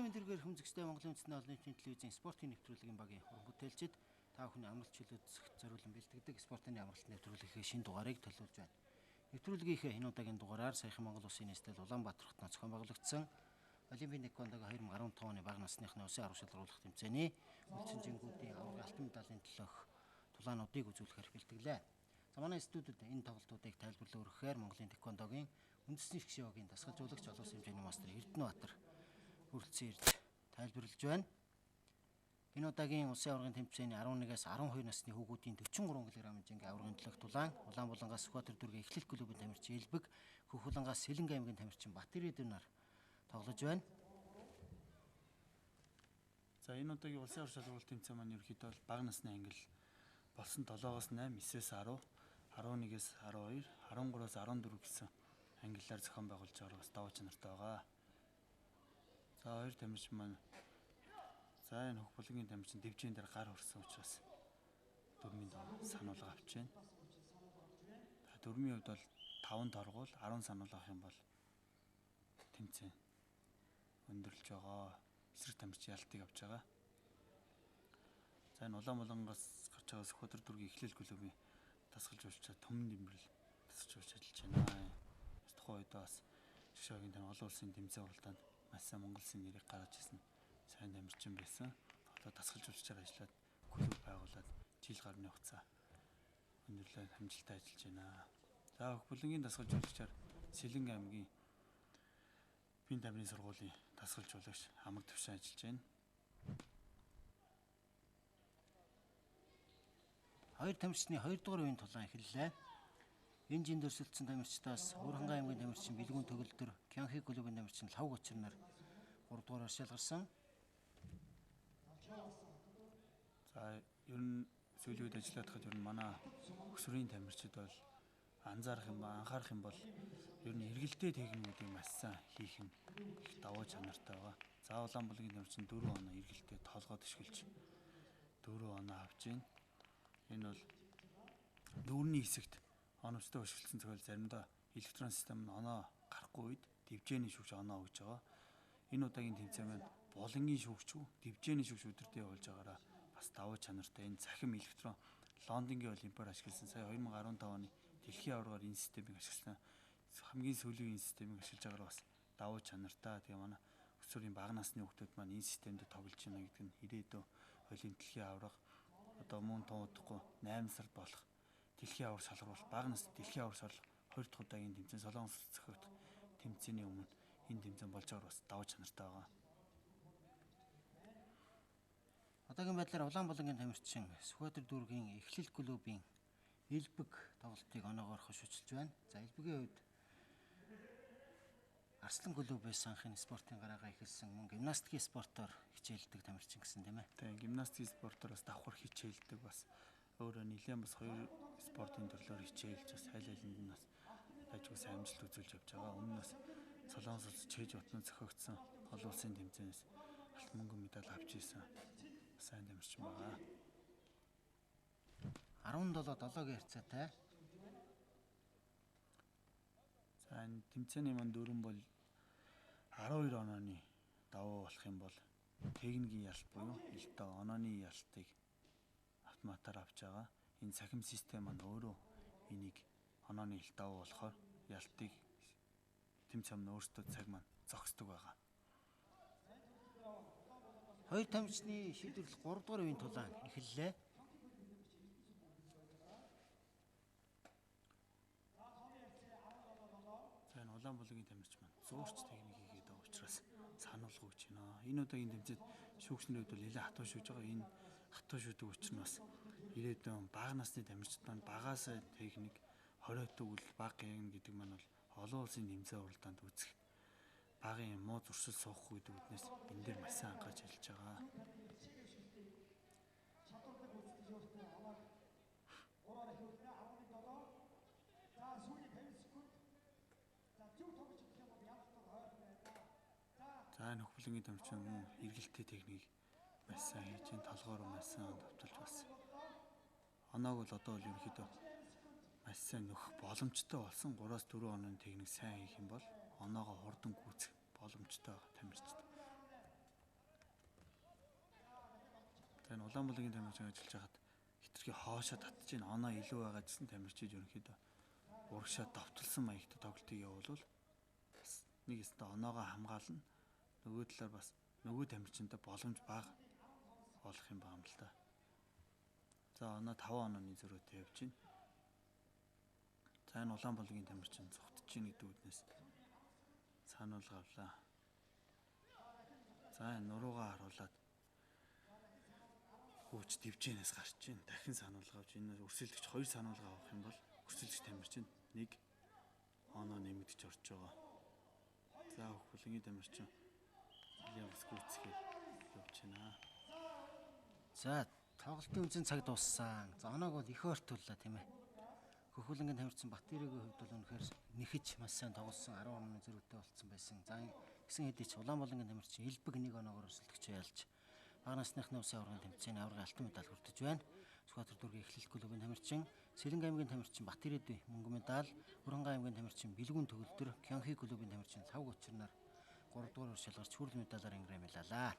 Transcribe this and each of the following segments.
Өдрийн мэндэргээр хүнзэгчтэй Монголын үндэсний олон нийтийн телевизийн спортын нэвтрүүлгийн багийн уран бүтээлчид та бүхний амралт чөлөөцөх зориулан бэлтгэдэг спортын амралт нэвтрүүлгийн шинэ дугаарыг төлөвлөж байна. Нэвтрүүлгийнхээ энэ удаагийн дугаараар саяхан Монгол Улсын нийслэл Улаанбаатар хотод зохион байгуулагдсан Олимпийн тэквондогийн 2015 оны бага насныхны улсын арга шалгаруулах тэмцээний үлдсэн аварга алтан медалийн төлөөх тулаануудыг үзүүлэхээр бэлтгэлээ. За манай студид энэ тоглолтуудыг тайлбарлан өргөхээр Монголын тэквондогийн үндэсний шгшөөгийн дасгалжуулагч олон улсын хэмжээний мастер Эрдэнэбаатар хүрэлцэн ирж тайлбарлаж байна. Энэ удаагийн улсын аваргын тэмцээний 11-аас 12 насны хүүгүүдийн 43 кг хэмжээний аваргын төлөөх тулаан Улаанбулангаас Сүхбаатар дүүргийн эхлэл клубын тамирчин Элбэг, Хөхүлангаас Сэлэнг аймгийн тамирчин Батэрдэн нар тоглож байна. За энэ удаагийн улсын аварга шалгуулалт тэмцээн маань ерөнхийдөө бага насны ангил болсон 7-оос 8, 9-ээс 10, 11-ээс 12, 13-аас 14 гэсэн ангиллаар зохион байгуулж байгаа бас давуу чанартай байгаа. За хоёр тамирчин маань энэ Хөхбулангийн тамирчин дэвжийн дээр гар хүрсэн учраас дөрмийн сануулга авч байна. Дөрмийн хувьд бол 5 торгуул 10 сануулга авах юм бол тэмцээн өндөрлж байгаа. Эсрэг тамирчин ялтыг авч байгаа. За энэ Улаанбулангаас гарч байгаа Сүхбаатар дүүргийн эхлэл клубын дасгалж уучраа Төмөн Дэмбэрэл дасгалж ууч ажиллаж байна. Тухайн үед бас шгшөөгийн тань олон улсын тэмцээн уралдаанд маш сайн Монгол улсын нэрийг гаргаж ирсэн сайн тамирчин байсан. Одоо дасгалж уучраар ажиллаад клуб байгуулад жил гарны хугацаа өндөрлөө хамжилттай ажиллаж байна. За Хөхбулангийн дасгалж уулагчаар Сэлэнг аймгийн бие тамирын сургуулийн дасгалж уулагч Амар Төвшин ажиллаж байна. Хоёр тамирчны 2 дугаар үеийн тулаан эхэллээ. Энэ жинд өрсөлдсөн тамирчдаас Уурхангай аймгийн тамирчин Бэлгүн Төгөлдөр, Кянхи клубын тамирчин Лав Гочир нар 3 дугаараар шалгарсан. За ер нь сүүлийн үед ажиллаад хахад ер нь манай өсвөрийн тамирчид бол анхаарах юм бол ер нь эргэлтээ техникүүдийг маш сайн хийх нь их давуу чанартай байгаа. За Улаанбулангийн тамирчин 4 оноо эргэлтээ толгойд ашиглаж 4 оноо авч байна. Энэ бол дүүрний хэсэгт оновчтой хөшөлтсөн цогцол заримдаа электрон систем нь оноо гарахгүй үед дэвжээний шүүгч оноо өгж байгаа. Энэ удаагийн тэмцээн маань булангийн шүүгч, дэвжээний шүүгч өдөртөө явуулж байгаараа бас давуу чанартай. Энэ цахим электрон Лондонгийн олимпиар ашигласан сая 2015 оны дэлхийн аваргаар энэ системийг ашигласан хамгийн сүүлийн энэ системийг ашиглаж байгаагаар бас давуу чанартай. Тэгээ манай өсвөрийн бага насны хүүхдүүд маань энэ системд тоглож байна гэдэг нь ирээдүйн олимпийн дэлхийн аварга одоо мөн туудахгүй 8 сард болох дэлхийн аварга шалгаруулалт бага насны дэлхийн аварга шалгалт 2 дахь удаагийн тэмцээн Солонгос зохиогдох тэмцээний өмнө энэ тэмцээн болж байгаагаар бас давуу чанартай байгаа. Одоогийн байдлаар Улаанбулангийн тамирчин Сүхбаатар дүүргийн эхлэл клубын Элбэг тоглолтыг оноогоор хошуулж байна. За Элбэгийн хувьд Арслан клубээс анхны спортын гараагаа эхэлсэн мөн гимнастикийн спортоор хичээлдэг тамирчин гэсэн тийм ээ. Тийм гимнастикийн спортоор бас давхар хичээлдэг бас өөрөө нэлээд бас хоёр спортын төрлөөр хичээлж бас аль алинд нь бас ажгүй сайн амжилт үзүүлж явж байгаа. Өмнө нь бас Солонгос улс Чэж утнууд зохиогдсон олон улсын тэмцээнээс алтан мөнгөн медаль авч ирсэн сайн тамирчин байгаа. 17-7-гийн харьцаатай. За энэ тэмцээний маань дөрөв бол 12 онооны давуу болох юм бол техникийн ялт буюу элдэ онооны ялтыг автоматар авч байгаа. Энэ цахим систем маань өөрөө энийг онооны элдэ давуу болохоор ялтыг тэмцээн өөртөө цаг маань зогсдог байгаа. Хоёр тамирчны шийдвэрлэл 3 дугаар үеийн тулаан эхэллээ. За энэ Улаанбулангийн тамирч маань зуурч техник хийгээд байгаа учраас сануулга өгч байна. Энэ удаагийн тэмцээнд шүүгчнэр үед бол нэлээд хатуу шүүж байгаа. Энэ хатуу шүүдэг учраас бас ирээдүйн бага насны тамирчид маань багаас техник 20 төгөл бага гэн гэдэг маань бол олон улсын тэмцээн уралдаанд үзэх багын муу зуршил суухгүй гэдэг үднээс энэ дээр маш сайн анхаарч ажиллаж байгаа. За энэ Хөхбулангийн тамирчин мөн эргэлтээ техник маш сайн хийж энэ толгоор маш сайн давталж бас оноог бол одоо бол ерөнхийдөө маш сайн нөхөх боломжтой болсон 3-4 онооны техник сайн хийх юм бол оноогоо хурдан гүйцэх боломжтой байгаа тамирчид. За энэ Улаанбаалгийн тамирчин ажиллаж хахад хитрхи хоошоо татж ийн оноо илүү байгаа гэсэн тамирчид ерөнхийдөө урагшаа довтлсон маягт тоглолтыг явуулвал бас нэг өстө оноогоо хамгаална. Нөгөө талаар бас нөгөө тамирчинтай боломж бага олох юм байна л да. За оноо 5 онооны зөрөөтэй явж байна. За энэ Улаанбаалгийн тамирчин зогтож ийн гэдэг үднээс сануулга авлаа. За энэ нуруугаа харуулад хөөж дивжэнээс гарч ийн. Дахин сануулга авч энэ өрсөлдөгч 2 сануулга авах юм бол өрсөлдөгч тамирчин 1 оноо нэмэгдэж орж байгаа. За Хөхбөлгийн тамирчин Ильямс гүйцэхээр явж байна. За тоглолтын үндсэн цаг дууссан. За оноог бол их ойртууллаа тийм ээ. Хөхбөлгийн тамирчин Батэргийн хувьд бол үнэхээр нэхэж маш сайн тоглосон 10 онооны зөрүүтэй болцсон байсан. За гисэн хэдий ч Улаанбаалгийн тамирчин Элбэг 1 оноогоор өрсөлдөгчөө ялж бага насныхны улсын аваргын тэмцээний аваргын алтан медаль хүртэж байна. Сүхбаатар дүүргийн эхлэл клубын тамирчин, Сэлэнг аймгийн тамирчин Батэрэдүй мөнгөн медаль, Уранга аймгийн тамирчин Бэлгүн төгөлдөр, Кёнхи клубын тамирчин Цав Гочирнаар 3 дугаар шалгарч хүрэл медалаар ингрэмэлалаа.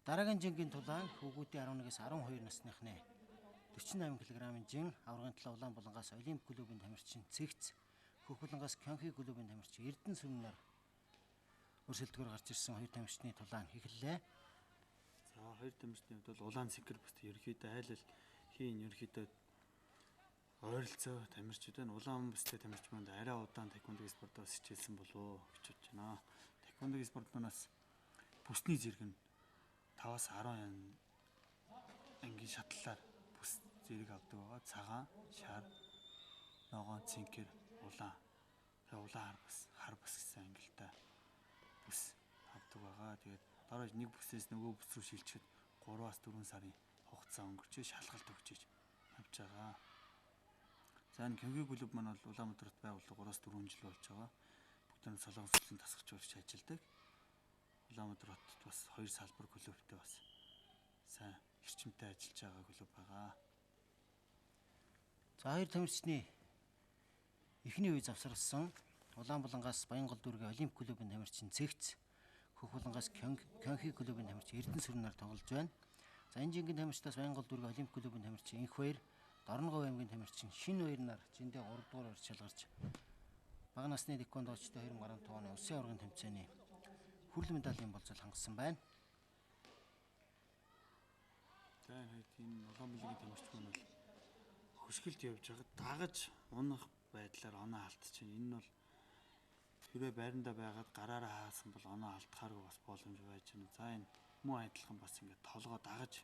Дараагийн жингийн тулаан хүүгүүдийн 11-ээс 12 насныхны 48 кг-ын жин аваргын талаа Улаанбаалгаас Олимп клубын тамирчин Цэгц, Хөхбөлгөөс Кёнхи клубын тамирчин Эрдэнэ сүрнээр өрсөлдөгөөр гарч ирсэн 2 тамирчны тулаан эхэллээ. За 2 тамирчны хувьд бол улаан цэнхэр бүст ерөөхдөө айлал хийн ерөөхдөө ойролцоо тамирчид байна. Улаан бүстэй тамирч манд арай удаан таеквондо спортоос хичээлсэн болов гэж бодож байна. Таеквондо спортоноос бүсний зэрэг нь 5-аас 10 ангийн шатлалаар бүс зэрэг авдаг байгаа. Цагаан, шар, ногоон, цэнхэр, улаан. Тэгээ улаан хар бүс гэсэн ангилтай бүс авдаг байгаа. Тэгээд дараа нэг бүсээс нөгөө бүс рүү шилжихэд 3-аас 4 сарын хугацаа өнгөрчөө шалгалт өгчиж авч байгаа. За энэ Кёнхи клуб маань бол Улаанбаатарт байгууллага 3-аас 4 жил болж байгаа. Бүгд нь Солонгос улсын тасгчулж ажилладаг. Улаанбаатар хотод бас 2 салбар клубтэй бас сайн эрчимтэй ажиллаж байгаа клуб байгаа. За 2 тамирчны эхний үе завсарласан Улаанбаалгаас Баянгол дүүргийн Олимп клубын тамирчин Цэгц, Хөхбөлгөөс Кёнхи клубын тамирчин Эрдэнэ сүрнээр тоглож байна. За энэ жингийн тамирчдаас Баянгол дүүргийн Олимп клубын тамирчин Инх баяр, Дорногов аймгийн тамирчин Шин баярнаар жиндээ 3 дугаар орж шалгарч бага насны таеквондочтой 2015 оны улсын аваргын тэмцээний хүрэл медалийн болцол хангасан байна. За энэ Улаанбаалгийн тамирч маань бол хөшгөлд явж байгаад дагаж унах байдлаар оноо алдчихэв. Энэ нь бол хэрвээ байранда байгаад гараараа хаасан бол оноо алдахааргүй бас боломж байж байна. За энэ муу адилхан бас ингээд толгоо дагаж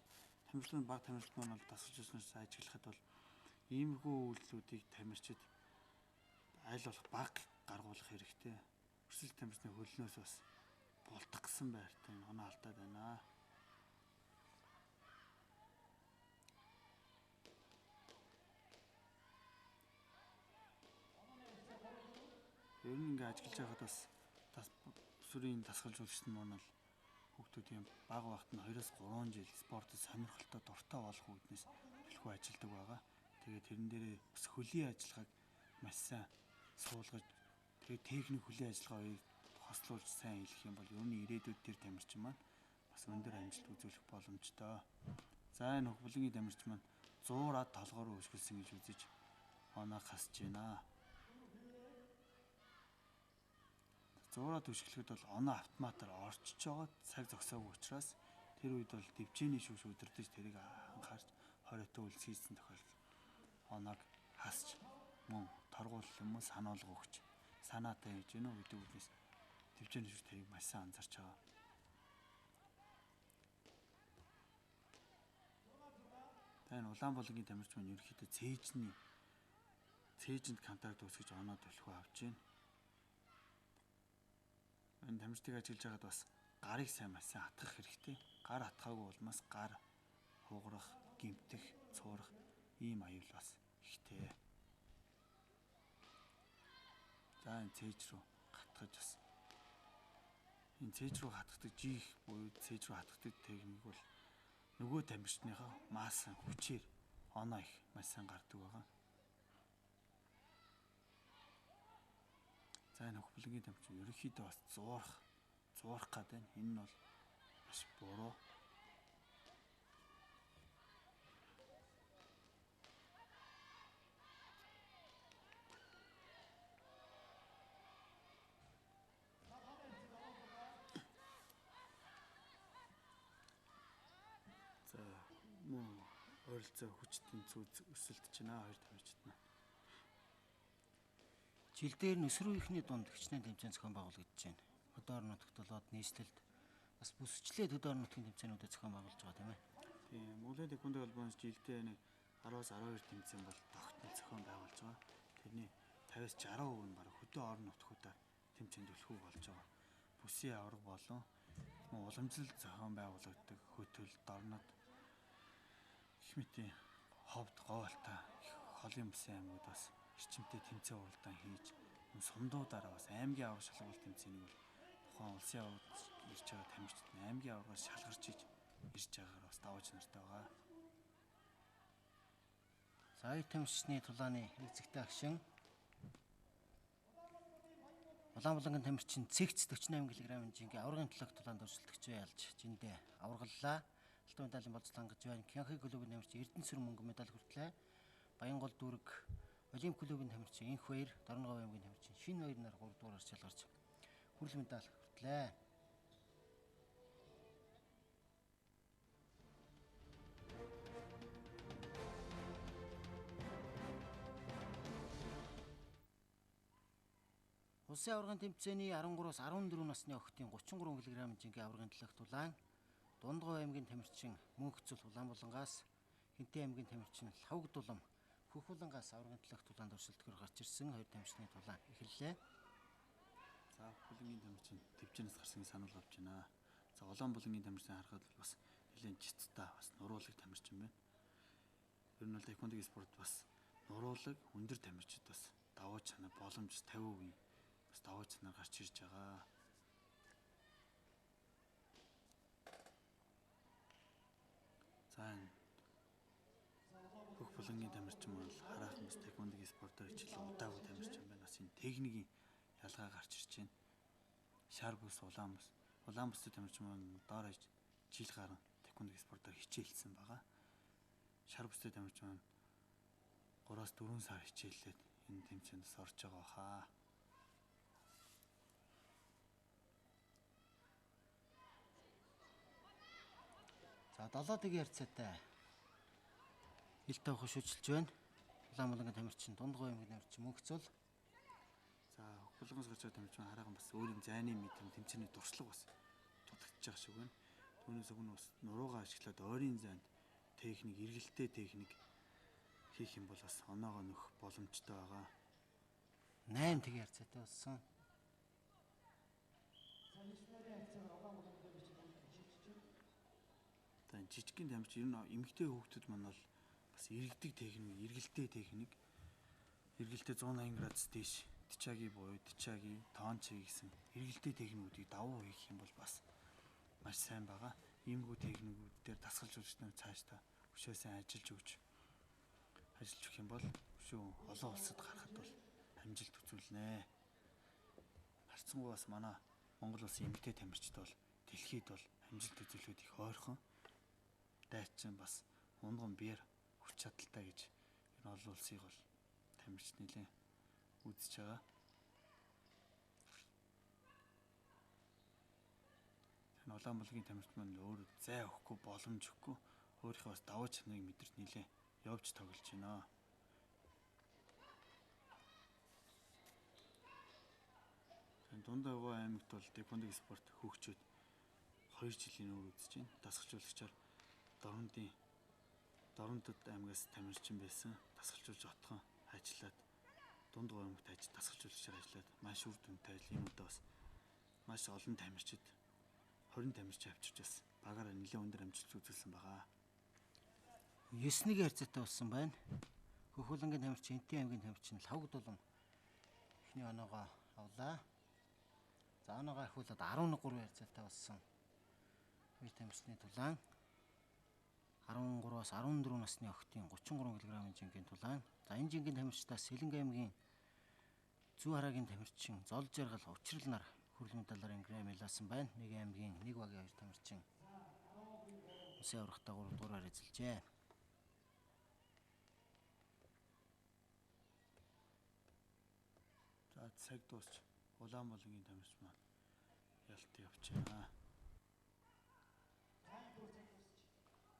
тамирчин баг тамирчин маань бол тасгалжуулснаас ажиглахад бол иймэрхүү үйлдэлүүдийг тамирчид аль болох бага гаргуулах хэрэгтэй. Өрсөлд тамирчны хөлнөөс бас бултах гэсэн байртай оноо алдаад байна. Ер нь ингээд ажиллаж байхад бас сүрийн тасгалжуулагч нь маань л хүүхдүүдийн бага багт нь 2-оос 3 жил спортод сонирхолтой дуртай болох үүднээс төлхөө ажилладаг байгаа. Тэгээд тэрэн дээрээ бас хөлийн ажиллагааг маш сайн суулгаж тэгээд техник хөлийн ажиллагаа хослуулж сайн хийх юм бол ер нь ирээдүйд тэр тамирчин маань бас өндөр амжилт үзүүлэх боломжтой. За энэ Хөхбөлгийн тамирч маань 100-аад толгоор өшгөлсөн гэж үзэж оноо хасж байна. 100-аад өшгөлөхөд бол оноо автоматар орчиж байгаа цаг зогсоогүй учраас тэр үед бол дивжээний шүүш өдөрдөж тэрийг анхаарч хориотой үйлсгийсэн тохиолдол оноог хасч мөн торгуул юм уу сануулга өгч санаатай хийж гэнэ үү гэдэг үгнээс дивжээний шүүш тэрийг маш сайн анзарч байгаа. Энэ Улаанбаалгийн тамирч маань ерөнхийдөө цээжинд контакт үүсгэж оноо төлхөө авч байна. Энэ тамирчдыг ажиллаж байгаад бас гарыг сайн маш сайн хатгах хэрэгтэй. Гар хатгаагүй улмаас гар хугарах, гимтэх, цуурах ийм аюул бас ихтэй. За энэ цээж рүү хатгаж бас энэ цээж рүү хатгадаг жих буюу цээж рүү хатгадаг техник бол нөгөө тамирчныхаа маасан хүчээр оноо их маш сайн гардаг байгаа. За энэ хөвлөнгийн тамирчин ерөнхийдөө бас зуурах гад байна. Энэ нь бол маш буруу. За мөн ойролцоо хүч тэнцвэр өсөлдөж байна хоёр тамирчид маань. Жил дээр нөсрүүхний дунд хичнээн тэмцээн зохион байгуулагдаж байна. Хөдөө орон нутагт болоод нийслэлд бас бүсчлээд хөдөө орон нутгийн тэмцээнүүдэд зохион байгуулж байгаа тийм ээ. Тийм, Монголын тэквондо холбооноос жилдээ нэг 10-аас 12 тэмцээн бол тогтмол зохион байгуулж байгаа. Тэрний 50-аас 60% нь бараг хөдөө орон нутгуудаар тэмцээнд төлхөө болж байгаа. Бүсийн аварга болон уламжлалт зохион байгуулагддаг хөтөл, дорнод, их мэтийн ховд, говьалтай холын бүсийн аймагуд бас эрчимтэй тэмцээн уралдаан хийж сумдуудаараа бас аймгийн аварга шалгуулт тэмцээнийг бол тухайн улсын аваргад ирж байгаа тамирчид аймгийн аваргаас шалгарч ирж байгаагаар бас давж нартай байгаа. За хоёр тамирчны тулааны эзэгтэй агшин Улаанбулангийн тамирчин цэгц 48 кг хэмжээний аваргын төлөөх тулаанд өрсөлдөгч ялж жиндээ аваргаллаа. Алтан медалийн болцол хангаж байна. Кянхи клубын тамирчин Эрдэнэсвэр мөнгөн медаль хүртлээ. Баянгол дүүрэг Олимп клубын тамирчин Инх Баяр, Дорногов аймгийн тамирчин Шин Баяр нар 3 дугаараар шалгарч хүрэл медаль хүртлээ. Улсын аваргын тэмцээний 13-аас 14 насны охидын 33 кг хэмжээний аваргын төлөөх тулаан Дундгов аймгийн тамирчин Мөнхцөл Улаанбулангаас, Хинтээ аймгийн тамирчин Лавг Дулам Хөхбулангаас аваргын төлөөх тулаанд өрсөлдөхөөр гарч ирсэн хоёр тамирчны тулаан эхэллээ. За Хөхбулангийн тамирчин төвчнээс гарсан санал авч байна. За Улаанбулангийн тамирчин харахад бас нэлээд жицтэй бас нуруулаг тамирчин байна. Ер нь бол тэквондогийн спорт бас нуруулаг өндөр тамирчид бас давуу чанар боломж 50% бас давуу чанар гарч ирж байгаа. За Хөхбулангийн тамирчин бол хараахан бас тэквондогийн спортоор хичээл удаагүй тамирчин байна. Бас энэ техникийн ялгаа гарч ирж байна. Шар бүс улаан бүстэй тамирчин маань доор хаяж жил гарan тэквондогийн спортоор хичээлсэн байгаа. Шар бүстэй тамирчин маань 3-аас 4 сар хичээллээд энэ тэмцээнд орж байгаа хаа. За 70-ийн харьцаатай ил тавих шүжилж байна. Улаанбулангийн тамирчин Дундгов аймгийн тамирчин Мөнхцөл. За Хөхбулангаас гарч байгаа тамирчин хараахан бас өөрийн зайны мэдрэмж тэмцээний дуршлаг бас дутагдж байгаа шиг байна. Түүнээс өмнө бас нуруугаа ашиглаад ойрын зайд техник, эргэлттэй техник хийх юм бол бас оноогоо нөх боломжтой байгаа. 8 тгийн харьцаатай болсон. За жижигхэн тамирчин ер нь эмэгтэй хүүхдүүд маань бол бас эргэлдэг техник, эргэлттэй техник, эргэлтээ 180 градус дээш тичаги буюу тичаги, тоончи гэсэн эргэлттэй техникүүдийг давуу хийх юм бол бас маш сайн байгаа. Иймэрхүү техникүүд дээр дасгалжуулагч нар цаашдаа өшөөсөн ажиллаж өгөх юм бол өшөө олон улсад гарахад бол амжилт үзүүлнэ. Харцсангуй бас манай Монгол улсын эмэгтэй тамирчид бол дэлхийд бол амжилт үзүүлэхэд их ойрхон. Дайчин бас унган биер хүч чадалтай гэж энэ олон улсыг бол тамирчид нэлээд үзэж байгаа. Энэ Улаанбулангийн тамирчид маань өөр зай өгөхгүй, боломж өгөхгүй, өөрийнхөө бас давуу чанарыг мэдэрч нэлээд явж тоглож байна. Дундгов аймагт бол тэквондогийн спорт хөгжөөд 2 жилийн өмнө үзэж байна. Дасгалжуулагчаар Дорнод аймагаас тамирчин байсан. Дасгалжуулж отхон ажиллаад Дундгов аймагт дасгалжуулагчаар ажиллаад маш үр дүнтэй ажил. Энэ удаа бас маш олон тамирчид 20 тамирчин авчирч бас багаараа нэлээд өндөр амжилт үзүүлсэн байгаа. 9-ийн харьцаатай болсон байна. Хөхбулангийн тамирчин Хинтээ аймгийн тамирчин Лавг Дулам эхний оноогоо авлаа. За оноогоо ахиулаад 11-3 харьцаатай болсон. Хоёр тамирчны тулаан 13-аас 14 насны охидын 33 кг хэмжээний тулаан. За энэ жингийн тамирчдаас Сэлэнг аймгийн Зүү хараагийн тамирчин Зол Жаргал Учрал нар хүрэлэн медалаар грам ялаасан байна. Нэг аймгийн нэг багийн хоёр тамирчин усын аврагтаа 3 дугаараар эзэлжээ. За цаг дуусч Улаанболонгийн тамирч маань ялт явчихна.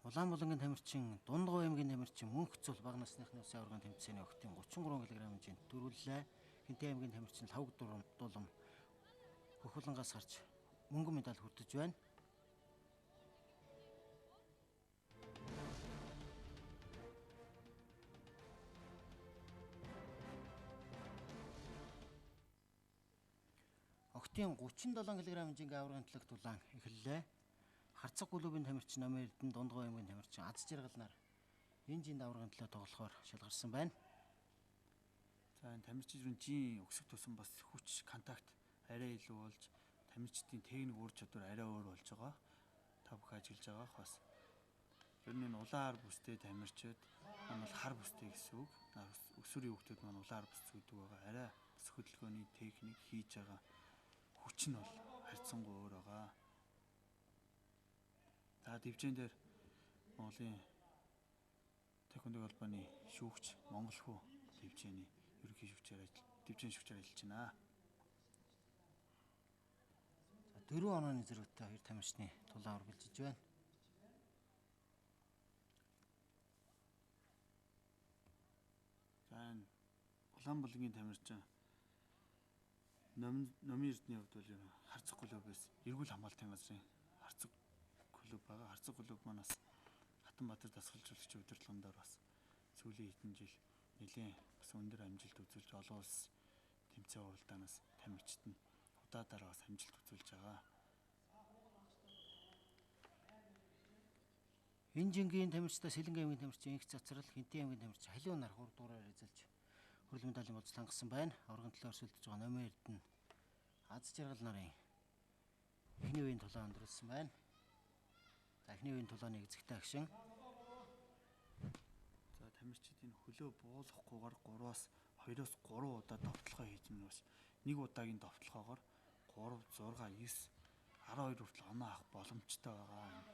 Улаанболонгийн тамирчин Дундгов аймгийн тамирчин Мөнх Цул бага насныхны усын аврагын тэмцээний октын 33 кг хэмжээнд дөрвөллээ. Хинтээ аймгийн тамирчин Лавг Дулам хөхөлнгаас гарч мөнгөн медаль хүртэж байна. Октын 37 кг хэмжээний аврагын төлөв дулаан эхэллээ. Харцаг клубын тамирчин Намын Эрдэнэ Дундгов аймгийн тамирчин Аз Жаргал нар энэ жинд аврагын төлөө тоглохоор шалгарсан байна. За энэ тамирчидын жин өксөг тусан бас хүч контакт арай илүү болж тамирчдын техник ур чадвар арай өөр болж байгаа. Та бүхэн ажиглаж байгаах бас. Ер нь энэ улаан хар бүстэй тамирчид маань бол хар бүстэй гэсэн үг. Өсвөрийн хүүхдүүд маань улаан хар бүс зүйдэг байгаа. Арай бас хөдөлгөөний техник хийж байгаа хүч нь бол харьцангуй өөр байгаа. За дэвжэн дээр Монголын тэквондо холбооны шүүгч Монгол хүү дэвжээний ерөнхий шүүгчээр дэвжээний шүүгчээр ажиллаж байна. За 4 онооны зэрэгтэй хоёр тамирчны тулаан ургалжиж байна. За энэ Улаанболонгийн тамирчин Номын Эрдэнэний хувьд бол Харцаг клубээс эргүүл хамгаалтын газрын Харцаг клуб байгаа. Харцаг клуб манаас Хатанбаатар дасгалжуулагч удирдлагын дор бас сүүлийн хэдэн жил нэлээд бас өндөр амжилт үзүүлж олон улс тэмцээн уралдаанаас тамирчид нь удаадараа бас амжилт үзүүлж байгаа. Энэ жингийн тамирчдаа Сэлэнг аймгийн тамирчин Инх Цацрал, Хинтээ аймгийн тамирчин Халиун нар 3 дугаараар эзэлж хүрэл медалийн бодлого хангасан байна. Аврагын төлөө өрсөлдөж байгаа Номын Эрдэнэ Аз Жаргал нарын эхний үеийн тулаан өндөрлсөн байна. За эхний үеийн тулааны эзэгтэй агшин. За тамирчдын хөлөө буулгахгүйгээр 3-аас 2-оос 3 удаа довтлогоо хийж мөн бас нэг удаагийн довтлогоогоор 3, 6, 9, 12 хүртэл оноо авах боломжтой байгаа.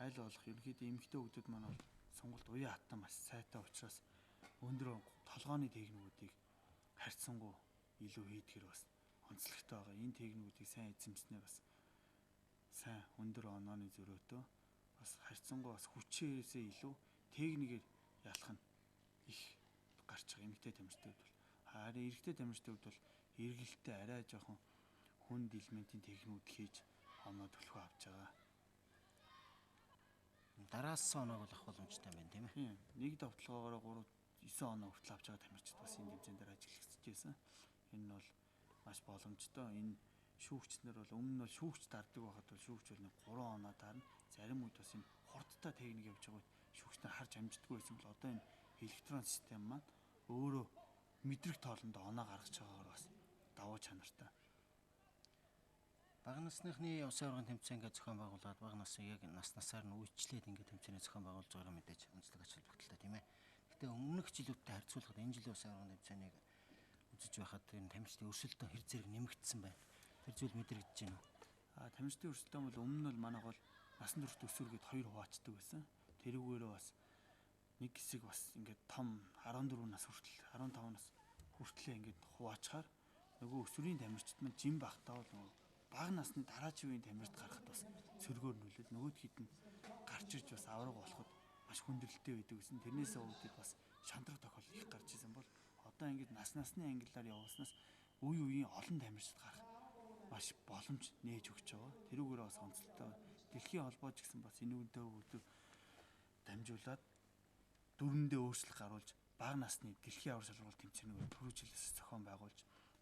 Айл болох ерөнхийдөө эмэгтэй хүүхдүүд маань бол сонголт уян хатан маш сайтай учраас өндөр толгооны техникүүдийг харьцангуй илүү хийдгэр бас онцлогтой байгаа. Энэ техникүүдийг сайн эзэмснээр бас сайн өндөр онооны зөрөөтэй бас харьцангуй бас хүчээрээсээ илүү техникээр ялах нь их гарч байгаа эмэгтэй тамирчдад бол харин эрэгтэй тамирчдад бол эргэлттэй арай жоохон хүнд элементийн техникүүд хийж оноо төлхөө авч байгаа. Дараас оноог бол авах боломжтой байна тийм ээ. Нэг довтлогоогоор 3, 9 оноо хүртэл авч байгаа тамирчид бас энэ хэмжээнд дээр ажиллагдаж байсан. Энэ нь бол маш боломжтой. Энэ шүүгчнэр бол өмнө нь бол шүүгч дарддаг байхад бол шүүгч бол 3 оноо дарна. Зарим үед бас энэ хурдтай техник явж байгаа үед шүүгчнэр харж амждаггүй байсан бол одоо энэ электрон систем маань өөрөө мэдрэг тоолондоо оноо гаргаж байгаагаар бас давуу чанартай. Бага насныхны усын аврагын тэмцээн ингээд зохион байгуулад бага насыг яг насаар нь үйлчлээд ингээд тэмцээний зохион байгуулж байгаа мэдээж онцлог ач холбогдолтой тийм ээ. Гэтэ өмнөх жилүүдтэй харьцуулахад энэ жилийн усын аврагын тэмцээнийг үзэж байхад энэ тамирчдын өрсөлдөөн хэр зэрэг нэмэгдсэн байна. Тэр зүйл мэдрэгдэж байна уу? Тамирчдын өрсөлдөөн бол өмнө нь бол манайх бол насан турш өсвөргээд 2 хуваачдаг байсан. Тэрүүгээрээ бас нэг хэсэг бас ингээд том 14 нас хүртэл 15 нас хүртлээ ингээд хуваачаар нөгөө өсвөрийн тамирчид маань жим багтаа бол нөгөө бага насны дараачийн үеийн тамирчид гарахад бас сөргөөр нөлөөд нөгөөдхийд нь гарч ирж бас авраг болоход маш хүндрэлтэй байдаг гэсэн. Тэрнээсээ үүдээд бас шантрах тохиолдол их гарч ирсэн бол одоо ингээд насны ангиллаар явуулснаас үе үеийн олон тамирчид гарах маш боломж нээж өгч байгаа. Тэрүүгээр бас онцлогтой. Дэлхийн холбоо ч гэсэн бас энэ үнэтэй үүдээр дамжуулаад дөрөндөө өөрчлөлт гаруулж бага насны дэлхийн авар шалралт тэмцээнүүд түрүү жилээс зохион байгуулж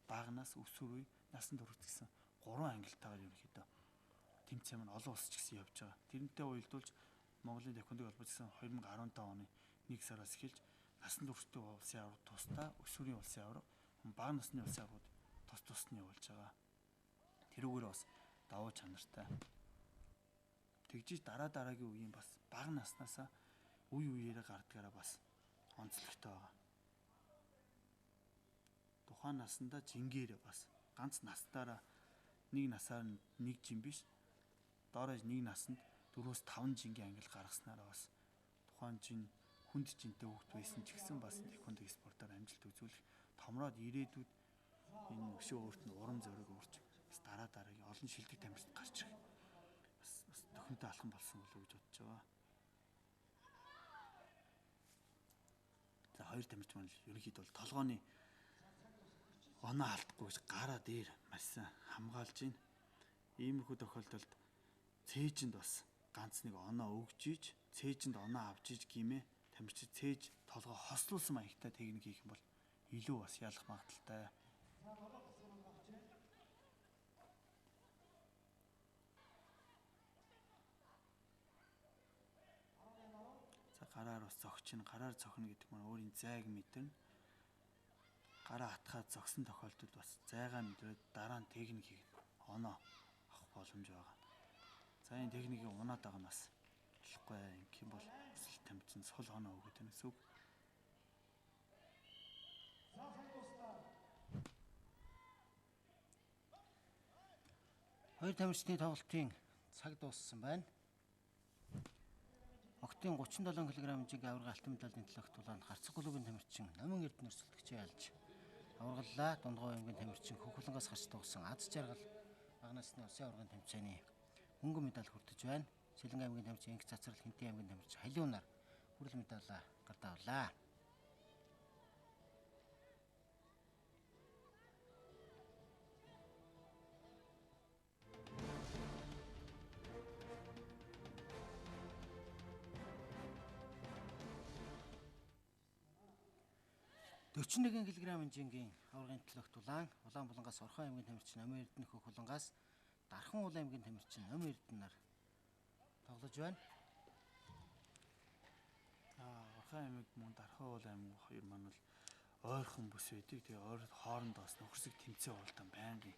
бага нас өсвөр үе насанд хүрэх гэсэн 3 ангилтайгаар ерөнхийдөө тэмцээн маань олон улс ч гэсэн явж байгаа. Тэрнтэй уялдуулж Монголын тэквондо холбоо гэсэн 2015 оны 1 сараас эхэлж насанд хүрэх улсын авраг тусдаа өсвөрийн улсын авраг бага насны улсын аврагууд тус нь явуулж байгаа. Тэрүүгээр бас давуу чанартай. Тэгжиж дараагийн үеийн бас бага наснаасаа үе үеэрээ гардгаараа бас онцлогтой байгаа. тухайн наснда жингээр бас ганц настаараа нэг насаар нэг жин биш доорож нэг насанд 4-5 жингийн ангил гаргаснараа бас тухайн жин хүнд жинтэй хүүхд байсан ч гэсэн бас тэквондо спортоор амжилт үзүүлэх томроод ирээдүйд энэ өшөө өөрт нь урам зориг өөрч бас дараагийн олон шилдэг тамирчид гарч ирэх бас төхөнтэй алхам болсон болов уу гэж бодож байгаа. За хоёр тамирч маань ерөнхийдөө бол толгооны оноо алдахгүй гэж гараа дээр маш сайн хамгаалж байна. Иймэрхүү тохиолдолд цээжинд бас ганц нэг оноо өгж иж цээжинд оноо авч иж гимээ тамирчид цээж толгоо хослуулсан маягтай техник хийх юм бол илүү бас ялах магадaltaй. За гараар бас зогчин гараар цохно гэдэг маань өөрийн зайг мэдэрнэ. Гараа атгаад зогсон тохиолдолд бас зайгаа мэдрээд дараа нь техникийг оноо авах боломж байгаа. За энэ техникийг унаад байгаа нь бас болохгүй юм бол өсөлт тамирчин сул оноо өгöd байна гэсэн үг. Хоёр тамирчны тоглолтын цаг дууссан байна. Октын 37 кг хэмжээний аварга алтан медалийн төлөөх тулаанд Харцаг клубын тамирчин Намын Эрдэнэ өрсөлдөгчөө алж аваргаллаа. Дундгой аймгийн тамирчин Хөхлөнгөөс гарч тогсон Аз жаргал бага насны улсын аваргын тэмцээний хөнгөн медаль хүртэж байна. Сэлэнг аймгийн тамирчин Инх Цацрал Хинтээ аймгийн тамирчин Халиунаар хүрэл медаль гардаавлаа. Дөрвөн кг хэмжээний аваргын төлөөх тулаан Улаанбулангаас Орхон аймгийн тамирчин Намын Эрдэнэ Хөхлөнгөөс Дархан уул аймгийн тамирчин Намын Эрдэнээр тоглож байна. Орхон аймаг мөн Дархан уул аймаг хоёр маань бол ойрхон бүс байдаг. Тэгээ хоорондоос нөхөрсөг тэмцээн уулдан байнгын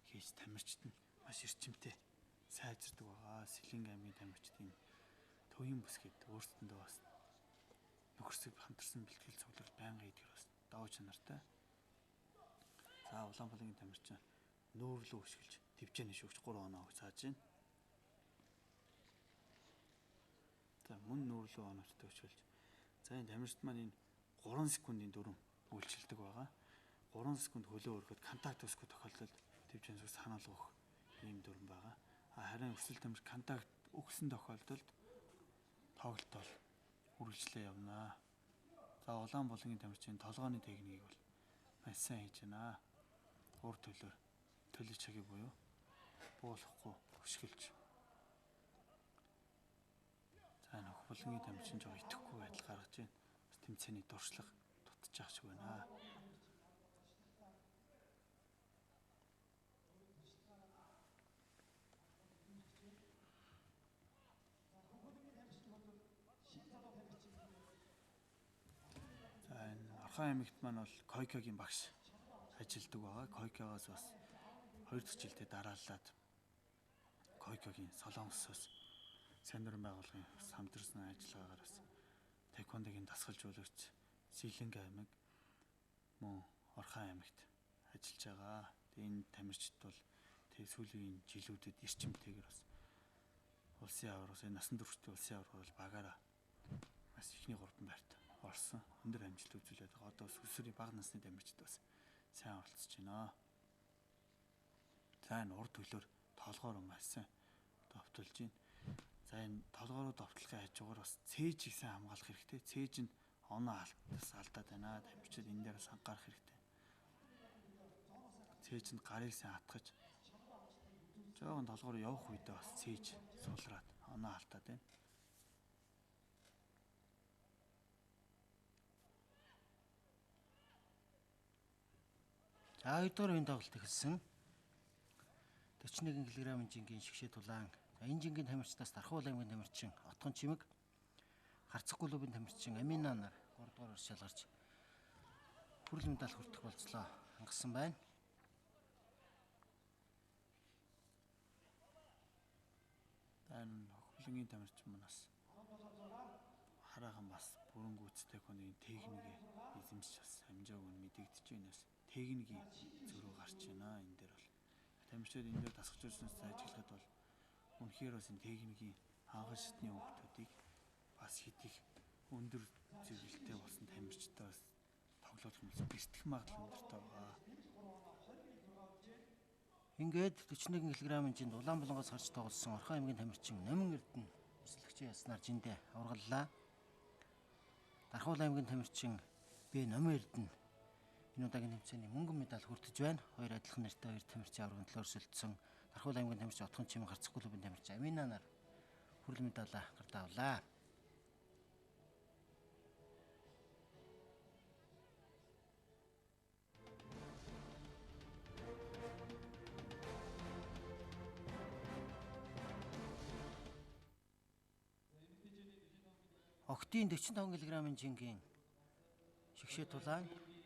хийж тамирчид нь маш эрчимтэй сайжирдаг байгаа. Сэлэнг аймгийн тамирчдын төвийн бүс гэдэг өөрсдөндөө бас нөхөрсөг хамтарсан бэлтгэл цугларт байнга хийдэг бас давуу чанартай. За Улаанбаатарын тамирчин нүүрлөө өшгөлж төвчэний шүүгч 3 оноо өгч цааж байна. За мөн нүүрлөө оноотой өшгөлж. За энэ тамирчид маань энэ 3 секундын дүрм үйлчилдэг байгаа. 3 секунд хөлөө өргөхөд контакт өсгөх тохиолдолд төвчэн сүс ханаалга өгөх ийм дүрм байгаа. Харин өсөлт тамирч контакт өгсөн тохиолдолд тоглолт бол үргэлжлээ явнаа. За Улаанбаатарын тамирчийн толгооны техникийг бол маш сайн хийж байна. Ур төлөөр төлөж цагийг буюу буулгахгүй хөшгөлж. За Хөхлөнгийн тамирчин жоо итгэхгүй байдал гаргаж байна. Бас тэмцээний дуршлаг дутчих шиг байна. Орхон аймагт маань бол Койкагийн багш ажилладаг байгаа. Койкагаас бас 2 дахь жилдээ дарааллаад Койкагийн Солонгосоос сайн дурын байгууллагын хамтарсан ажиллагаагаар бас тэквондогийн дасгалжуулагч Сэлэнг аймаг мөн Орхон аймагт ажиллаж байгаа. Тэгээ энэ тамирчид бол сүүлийн жилүүдэд эрчимтэйгээр бас улсын аваргаас насан туршид улсын аварга бол багаараа бас ихний 3 байрт орсон. Өндөр амжилт үзүүлээд байгаа. Одоо сүсрийн бага насны тамирчид бас сайн оролцож байна. За энэ урд төлөөр толгоор маш сайн довтолж байна. За энэ толгоороо довтлохын хажуугаар бас цээжийг сайн хамгаалах хэрэгтэй. Цээж нь оноо алдаад байна. Тамирчид энэ дээр бас анхаарах хэрэгтэй. Цээжинд гарыг сайн хатгаж жоохон толгоор явах үедээ бас цээж сулраад оноо алдаад байна. За 2 дугаар үеийн тоглолт эхэлсэн. 41 кг хэмжээний шигшээ тулаан энэ жингийн тамирчдаас Дархан уул аймгийн тамирчин Отгон Чимэг, Харцаг клубын тамирчин Амина нар 3 дугаар оршил гарч хүрэл медаль хүртэх болцлоо хангасан байна. Энэ Хөхлөнгийн тамирчин манаас тараахан бас бүрэн гүйцэтгэх хүний техникийг эзэмшиж бас амжааг нь мэдэгдэж байнаас техникийн зөрүү гарч байна. Энэ дээр бол тамирчид энэ дээр дасгалжуулснаас ажиглахад бол үнэхээр бас энэ техникийн анхан шатны хүмүүсийг бас хит их өндөр зэрэгэлтэй болсон тамирчтай бас тоглох юм бол бэртэх магадлал өндөртэй байгаа. Ингээд 41 кг-ын жинд Улаанбулангаас гарч тоглосон Орхон аймгийн тамирчин Номин Эрдэнэ өсөлтөгчийн яснаар жиндээ аваргаллаа. Дархуул аймгийн тамирчин Б Номин Эрдэнэ энэ удаагийн тэмцээний мөнгөн медаль хүртэж байна. Хоёр адилхан нэртэй хоёр тамирчин аварган төлөөр өрсөлдсөн Дархуул аймгийн тамирчин Отхон Чимэн харцах клубын тамирчин Амина нар хүрэл медалаа гартаа авлаа. Октийн 45 кг-ын жингийн шигшээ тулаан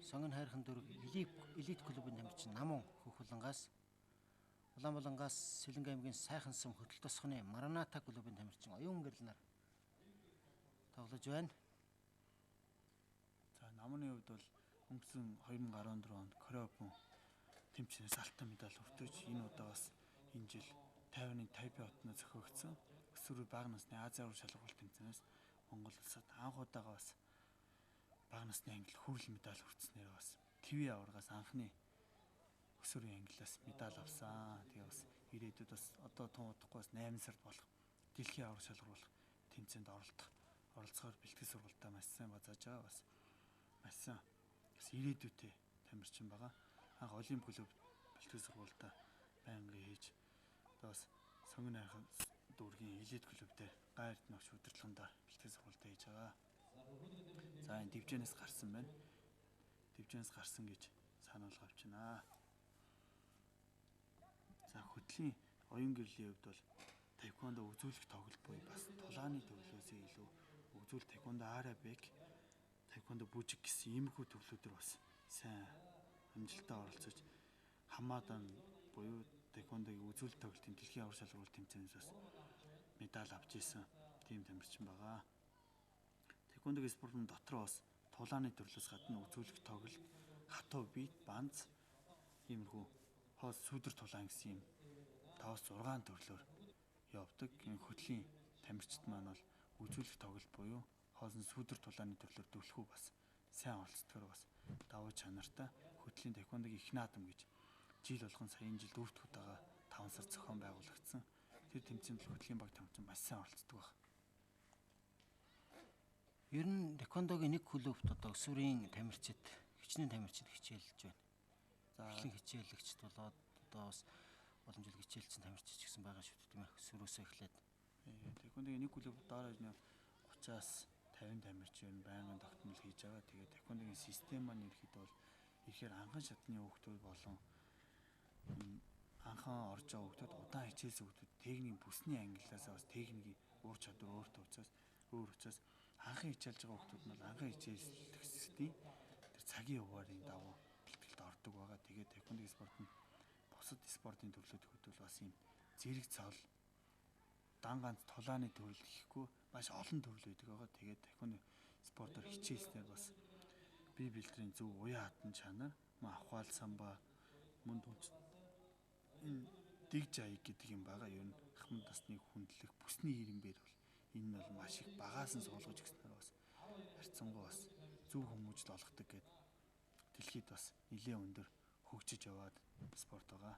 сонгон хайрхан дөрөв элит клубын тамирчин Намун Хөхөлангаас Улаанбулангаас Сэлэнг аймгийн сайхан сум хөтөл тосхны Мараната клубын тамирчин Оюун Гэрэл нар тоглож байна. За Намуны хувьд бол өнгөрсөн 2014 онд Корея Опен тэмцээнээс алтан медаль хүртэж энэ удаагаас энэ жил Тайваны Тайпей хотод зохиогдсон өсвөр бага насны Азийн аварга шалгуулалт тэмцээнээс Монгол улсад анх удаага бас бага насны англи хүрэл медаль хүртснээр бас ТV аваргаас анхны өсвөрийн англиас медаль авсан. Тэгээ бас ирээдүйд бас одоо тун удахгүй бас 8 сард болох дэлхийн аварга шалгуулах тэмцээнд оролцохоор бэлтгэл сургалтаа маш сайн базааж байгаа. Бас маш сайн бас ирээдүйтэй тамирчин байгаа. Анх Олимп клуб бэлтгэл сургалтаа байнга хийж одоо бас сонгон хайрхан дүүргийн элит клуб дээр гайрт ногч удирдлагында бэлтгэл сургалтаа хийж байгаа. За энэ дивжэнээс гарсан байна. Дивжэнээс гарсан гэж сануулга авчинаа. За хөтлийн Оюун Гэрлийн хувьд бол таеквондо үзүүлэх тоглолт буюу бас тулааны төрлөөс илүү үзүүл таеквондо арабик, таеквондо бүжиг гэсэн иймэрхүү төрлүүдээр бас сайн амжилттай оролцож хамаадан буюу таеквондогийн үзүүл тоглолтын дэлхийн аварга шалгуулалт тэмцээнээс бас медаль авч исэн тийм тамирчин байгаа. Таеквондогийн спортын дотор бас тулааны төрлөөс гадна үзүүлэх тоглолт, хатуу бит, банц иймэрхүү хоол сүдэр тулаан гэсэн юм 5-6 төрлөөр явдаг. Энэ хөтлийн тамирчид маань бол үзүүлэх тоглолт буюу хоолны сүдэр тулааны төрлөөр дөлхөө бас сайн оролцдогоор бас давуу чанартай хөтлийн таеквондогийн их наадам гэж жил болгон саяын жил дөрөвт удаага 5 сар зохион байгуулагдсан. Тэр тэмцээнд хөтлийн баг тамирчин маш сайн оролцдог баг. Ер нь таеквондогийн нэг клубт одоо өсвөрийн тамирчид, хичнээн тамирчид хичээлж байна. За эхлэн хичээлэгчд болоод одоо бас олон жил хичээлсэн тамирчид ч гэсэн байгаа шүү дээ тийм ээ. Өсвөрөөсөө эхлээд. Таеквондогийн нэг клуб доорож 30-аас 50 тамирчин байнгын тогтмол хийж байгаа. Тэгээд таеквондогийн систем маань ерөөхдөө бол ихээр анхан шатны хүүхдүүд болон анхан орж байгаа хүүхдүүд удаан хичээлсэн хүүхдүүд техникийн бүсний ангиллаас бас техникийн уур чадвар өөртөө учраас анхан хичээлж байгаа хүүхдүүд нь анхан хичээлсдийн тэр цагийн хуваарийн дагуу бэлтгэлд ордог байгаа. Тэгээд таеквондогийн спорт нь бусад спортын төрлүүд хөтөл бас юм зэрэг цол дан ганц тулааны төрөл гэхгүй маш олон төрөл байдаг байгаа. Тэгээд таеквондо спортоор хичээлснээр бас бие бэлтрийн зөв уян хатан чанар, ахвал самба, мөн түнч дэг жаяг гэдэг юм байгаа. Ер нь ахмад насны хүндлэх бүсний ирэмбэр бол энэ нь бол маш их багаас нь суулгаж өгснээр бас харьцангуй бас зөв хүмүүжил олгодог гэд дэлхийд бас нэлээд өндөр хөгжиж яваад спорт байгаа.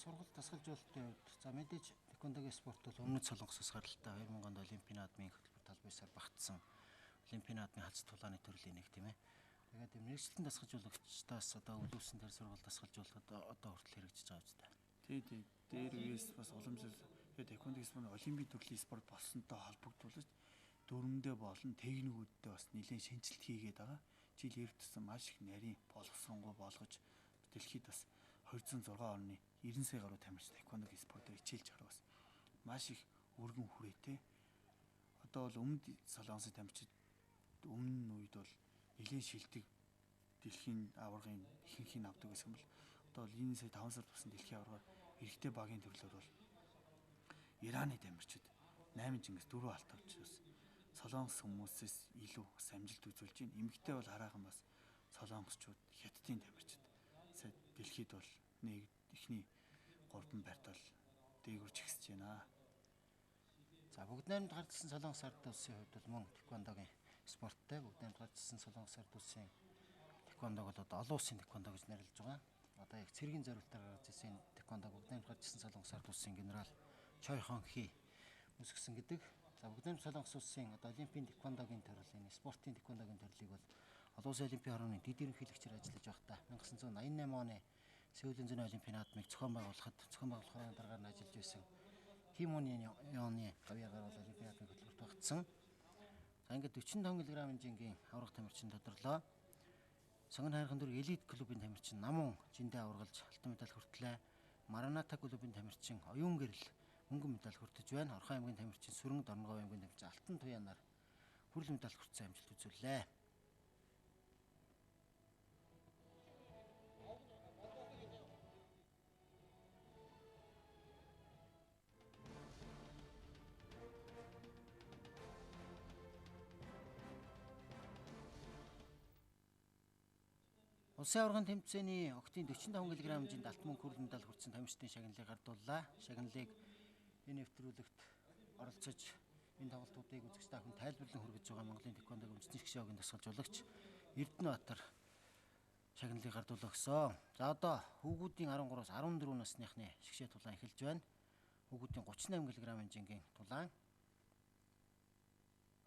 Сургалт дасгалжуулалтын хувьд за мэдээж таеквондогийн спорт бол өмнөд Солонгосоос гаралтай 2000 онд Олимпийн наадмын хөтөлбөр талбайсаар багтсан Олимпийн наадмын халз тулааны төрлийн нэг тийм ээ. Тэгээд мэргэжлийн дасгалжуулагчдаас одоо өвлүүлсэн тэр сургалт дасгалжуулахад одоо хүртэл хэрэгжиж байгаа үстэй. Тий. Дээр үеэс бас уламжлал таеквондогийн спорт Олимпийн төрлийн спорт болсонтой холбогдуулж дөрөндөө болон техникүүдтэй бас нэлээд шинжилт хийгээд байгаа. Жил эртсэн маш их нарийн боловсронгуй болгож дэлхийд бас 206 орны 90 сая гаруй тамирчин таеквондогийн спортоор хичээлж байгаа бас маш их өргөн хүрээтэй. Одоо бол өмнөд Солонгосын тамирчид өмнө үед бол нэлээд шилдэг дэлхийн аваргын ихэнхийг авдаг гэсэн бол одоо бол энэ сая 5 сард болсон дэлхийн аваргаар эрэгтэй багийн төрлөөр бол Ираны тамирчид 8 жингээс 4 алт авч бас солонгос хүмүүсээс илүү бас амжилт үзүүлж байна. Эмэгтэй бол хараахан бас солонгосчууд, хятадын тамирчид сая дэлхийд бол нэг ихний 3 байрт бол дээгүүрч ихсэж байна. За бүгд найрамд гарчсан Солонгос ард улсын хувьд бол мөн тэквондогийн спорттой бүгд найрамд гарчсан Солонгос ард улсын тэквондог бол одоо олон улсын тэквондо гэж нэрлэж байгаа. Одоо яг цэргийн зорилтоор гарч ирсэн тэквондо бүгд найрамд гарчсан Солонгос ард улсын генерал Чой Хон Хи үүсгэсэн гэдэг. За бүгд найрамд Солонгос улсын одоо олимпийн тэквондогийн төрлийн спортын тэквондогийн төрлийг бол олон улсын олимпийн хорооны дэд ерөнхийлөгчөөр ажиллаж байхдаа 1988 оны Сеулийн зуны олимпийн наадмыг зохион байгуулахын дараагаар нь ажиллаж байсан Ким Ун Ёны гавьяагаар бол олимпийн наадмын хөтөлбөрт багтсан. За ингээд 45 кг хэмжээний аврах тамирчин тодорлоо. Сонгон хайрхан дүрэг элит клубын тамирчин Намун жиндээ аваргалж алтан медаль хүртлээ. Мараната клубын тамирчин оюун гэрэл мөнгөн медаль хүртэж байна. Орхон аймгийн тамирчин Сүрэн Дорногов аймгийн тамирчин алтан туяанаар хүрэл медаль хүртсэн амжилт үзүүллээ. Улсын аваргын тэмцээний октын 45 кг хэмжээнд алтан мөнгө хүрэл медаль хүртсэн тамирчдын шагналыг гардууллаа. Шагналыг энэ нэвтрүүлэгт оролцож энэ тоглолтуудыг үзэгч та бүхэн тайлбарлан хүргэж байгаа Монголын тэквондогийн үндэсний шгшөөгийн дасгалжуулагч Эрдэнэбаатар шагналыг гардуулаа гэсэн. За одоо хүүгүүдийн 13-аас 14 насныхны шгшээ тулаан эхэлж байна. Хүүгүүдийн 38 кг хэмжээний тулаан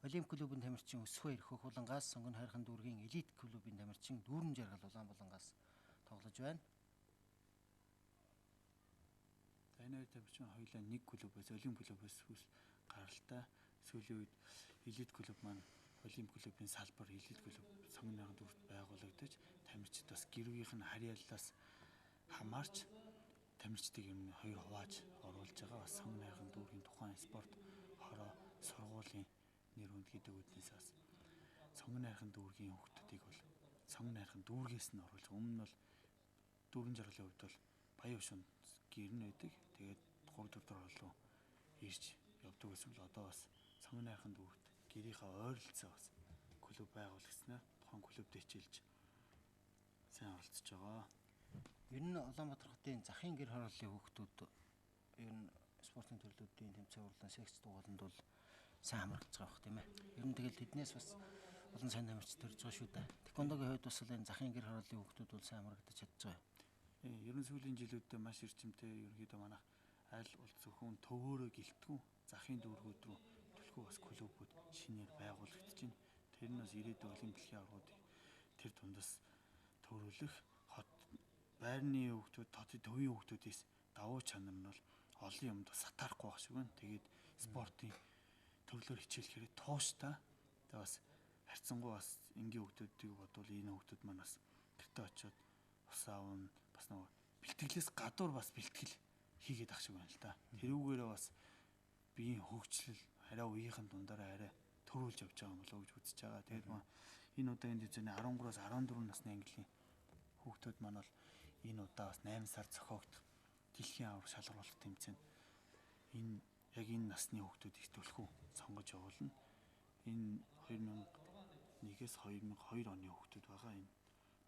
Олимп клубын тамирчин Өсвөр Хөх Улангаас, Сонгон хайрхан дүүргийн элит клубын тамирчин Дүүрэн Жаргал Улаанбулангаас тоглож байна. За энэ хоёр тамирчин хоёулаа нэг клубээс, Олимп клубээс гаралтай. Сүүлийн үед элит клуб маань Олимп клубын салбар элит клуб Сонгон хайрхан дүүрт байгуулагдаж, тамирчид бас гэрвийнх нь харьяаллаас хамаарч тамирчдыг ер нь хоёр хувааж оруулж байгаа. Бас Сонгон хайрхан дүүргийн тухайн спорт хороо сургуулийн нэр хүнд гэдэг үднээс бас Сонгон хайрхан дүүргийн хүүхдүүдийг бол Сонгон хайрхан дүүргээс нь оруулж өмнө нь бол Дүүрэн Жаргалын хувьд бол Баян Шунд гэрн байдаг. Тэгээд 3-4 дор руу ирж явдаг гэсэн бол одоо бас Сонгон хайрхан дүүрт гэрийнхаа ойролцоо бас клуб байгуулагдсанаар тухайн клубд хичээлж сайн оролцож байгаа. Ер нь Улаанбаатар хотын захын гэр хорооллын хүүхдүүд ер нь спортын төрлүүдийн тэмцээн урлан секц дугууланд бол сайн хамрагдаж байгаа бох тийм ээ. Ер нь тэгэл тэднээс бас олон сайн тамирч төрж байгаа шүү дээ. Тэквондогийн хувьд бас энэ захын гэр хорооллын хүүхдүүд бол сайн хамрагдаж чадж байгаа. Ер нь сүүлийн жилүүдэд маш эрчимтэй ерөнхийдөө манайх аль бол зөвхөн төвөөрөө гэлтгүү захын дүүргүүд рүү төлхөө бас клубүүд шинээр байгуулагдаж байна. Тэр нь бас ирээдүйн олимп дэлхийн аваргуудыг тэр тундас төрүүлэх хот байрны хүүхдүүд, төвийн хүүхдүүдээс давуу чанар нь бол олон юмд сатаарахгүй байх шиг байна. Тэгээд спортын төрлөөр хичээлэхээр тууштай. Тэгээ бас харьцангуй бас энгийн хүүхдүүдийг бодвол энэ хүүхдүүд маань бас гэртээ очиод ус аавн бас нэг бэлтгэлээс гадуур бас бэлтгэл хийгээд ах шиг байна л да. Тэрүүгээрээ бас биеийн хөгжлөл арай үеийнхэн дундаараа арай төрүүлж явж байгаа юм болоо гэж үзэж байгаа. Тэгээд энэ удаагийн тэмцээний 13-аас 14 насны ангилын хүүхдүүд маань бол энэ удаа бас 8 сар зохиогдох дэлхийн аварга шалгаруулах тэмцээнд энэ яг энэ насны хүүхдүүдийг төлхөө сонгож явуулна. Энэ 2001-ээс 2002 оны хүүхдүүд байгаа.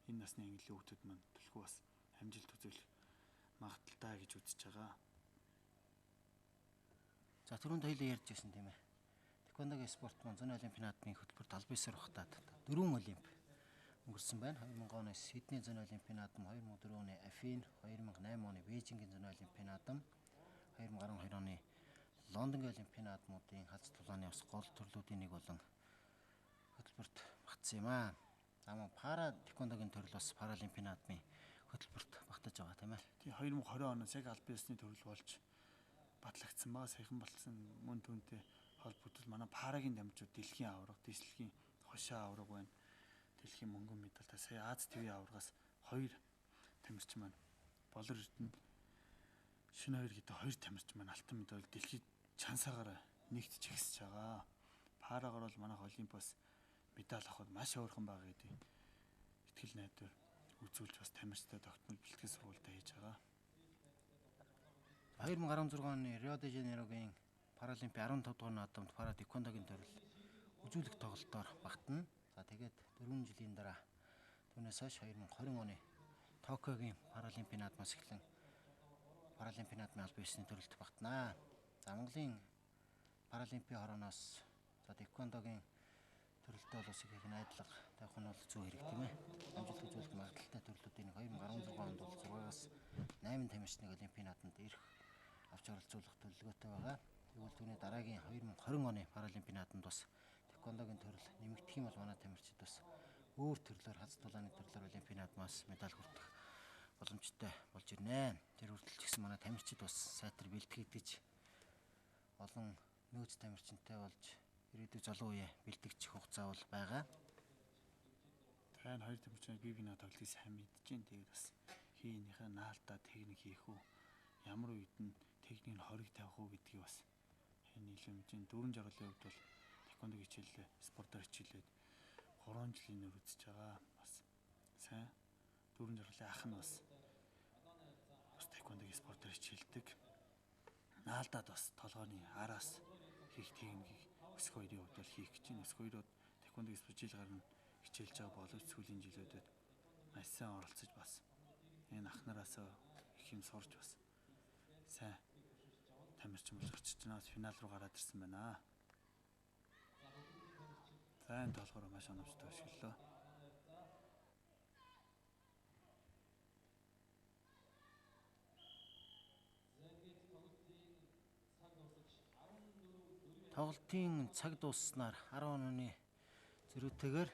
Энэ насны ангилын хүүхдүүд маань төлхөө бас амжилт үзүүлэх магадaltaй гэж үзэж байгаа. За түрүүнд хоёлаа ярьж байсан тийм ээ. Тэквондогийн спорт маань зуны олимпийн наадмын хөтөлбөрт аль биесээр ухтаад 4 олимп өнгөрсөн байна. 2000 оны Сидней зуны олимпийн наадам, 2004 оны Афин, 2008 оны Бээжингийн зуны олимпийн наадам, 2012 оны Лондонгийн олимпийн наадмуудын халз тулааны бас гол төрлүүдийн нэг болон хөтөлбөрт багтсан юм аа. За мөн пара тэквондогийн төрөл бас паралимпийн наадмын хөтөлбөрт багтаж байгаа тийм ээ. Тийм 2020 оноос яг аль биесний төрөл болж батлагдсан ба саяхан болсон мөн түүнтэй холбогдол манай парагийн дамжууд дэлхийн аварга, дэлхийн хошоо аварга байна. Дэлхийн мөнгөн медальтай сая Аз ТV аваргаас 2 тамирч маань Болор Эрдэнэ шинэ 2 гэдэг 2 тамирч маань алтан медаль дэлхийд чансаагаар нэгтж ихсэж байгаа. Парагаар бол манайх Олимпиас медаль авахд маш ойрхон байгаа гэдэг итгэл найдвар үзүүлж бас тамирчтай тогтмол бэлтгэл сургуультай хийж байгаа. 2016 оны Рио де Жанейрогийн Паралимпийн 15 дугаар наадамд пара тэквондогийн төрөл үзүүлэх тоглолтоор багтана. За тэгээд 4 жилийн дараа түүнээс хойш 2020 оны Токиогийн Паралимпийн наадмаас эхлэн Паралимпийн наадмын албан ёсны төрөлд багтана. За Монголын Паралимпийн хорооноос за тэквондогийн төрөлтөө бол их их найдлага тавих нь бол зөв хэрэг тийм ээ. Амжилт үзүүлэх магадaltaй төрлүүдийн 2016 онд бол 6-аас 8 тамирчныг Олимпийн наадамд ирэх авч оролцуулах төлөвлөгөөтэй байгаа. Тэгвэл түүний дараагийн 2020 оны Паралимпийн наадамд бас тэквондогийн төрөл нэмэгдэх юм бол манай тамирчид бас өөр төрлөөр хаз тулааны төрлөөр Олимпийн наадмаас медаль хүртэх боломжтой болж ирнэ. Тэр хүртэл ч гэсэн манай тамирчид бас сайтар бэлтгэгдэж олон нөөц тамирчинтай болж ирээдүйн залуу үеэ бэлтгэж хугацаа бол байгаа. Тань хоёр тамирчин бие биенээ тоглохыг сайн мэдж дээ. Тэгээд бас хийхнийхээ наалтаа техник хийх үү, ямар үед нь техникийн хориг тавих уу гэдгийг бас нийлэн мэдж дээ. Дөрвөн жаргалын хувьд бол тэквондо хичээлээ спортоор хичээлээд 3 жилийн нөр үзэж байгаа. Бас сайн дөрвөн жаргалын ах нь бас тэквондогийн спортоор хичээлдэг. Наалдаад бас толгойн араас хийх техникийг өсөх хоёрын хувьд бол хийх гэж байна. Өсөх хоёроо тэквондогийн спорт жил гарна хичээлж байгаа боловч сүүлийн жилүүдэд маш сайн оролцож бас энэ ах нараас их юм сурч бас сайн тамирчин болж гарч ирж байна. Финал руу гараад ирсэн байна. За энэ толгороо маш оновчтой ашиглалаа. Тоглолтын цаг дусснаар 10 оны зөрүүтэйгээр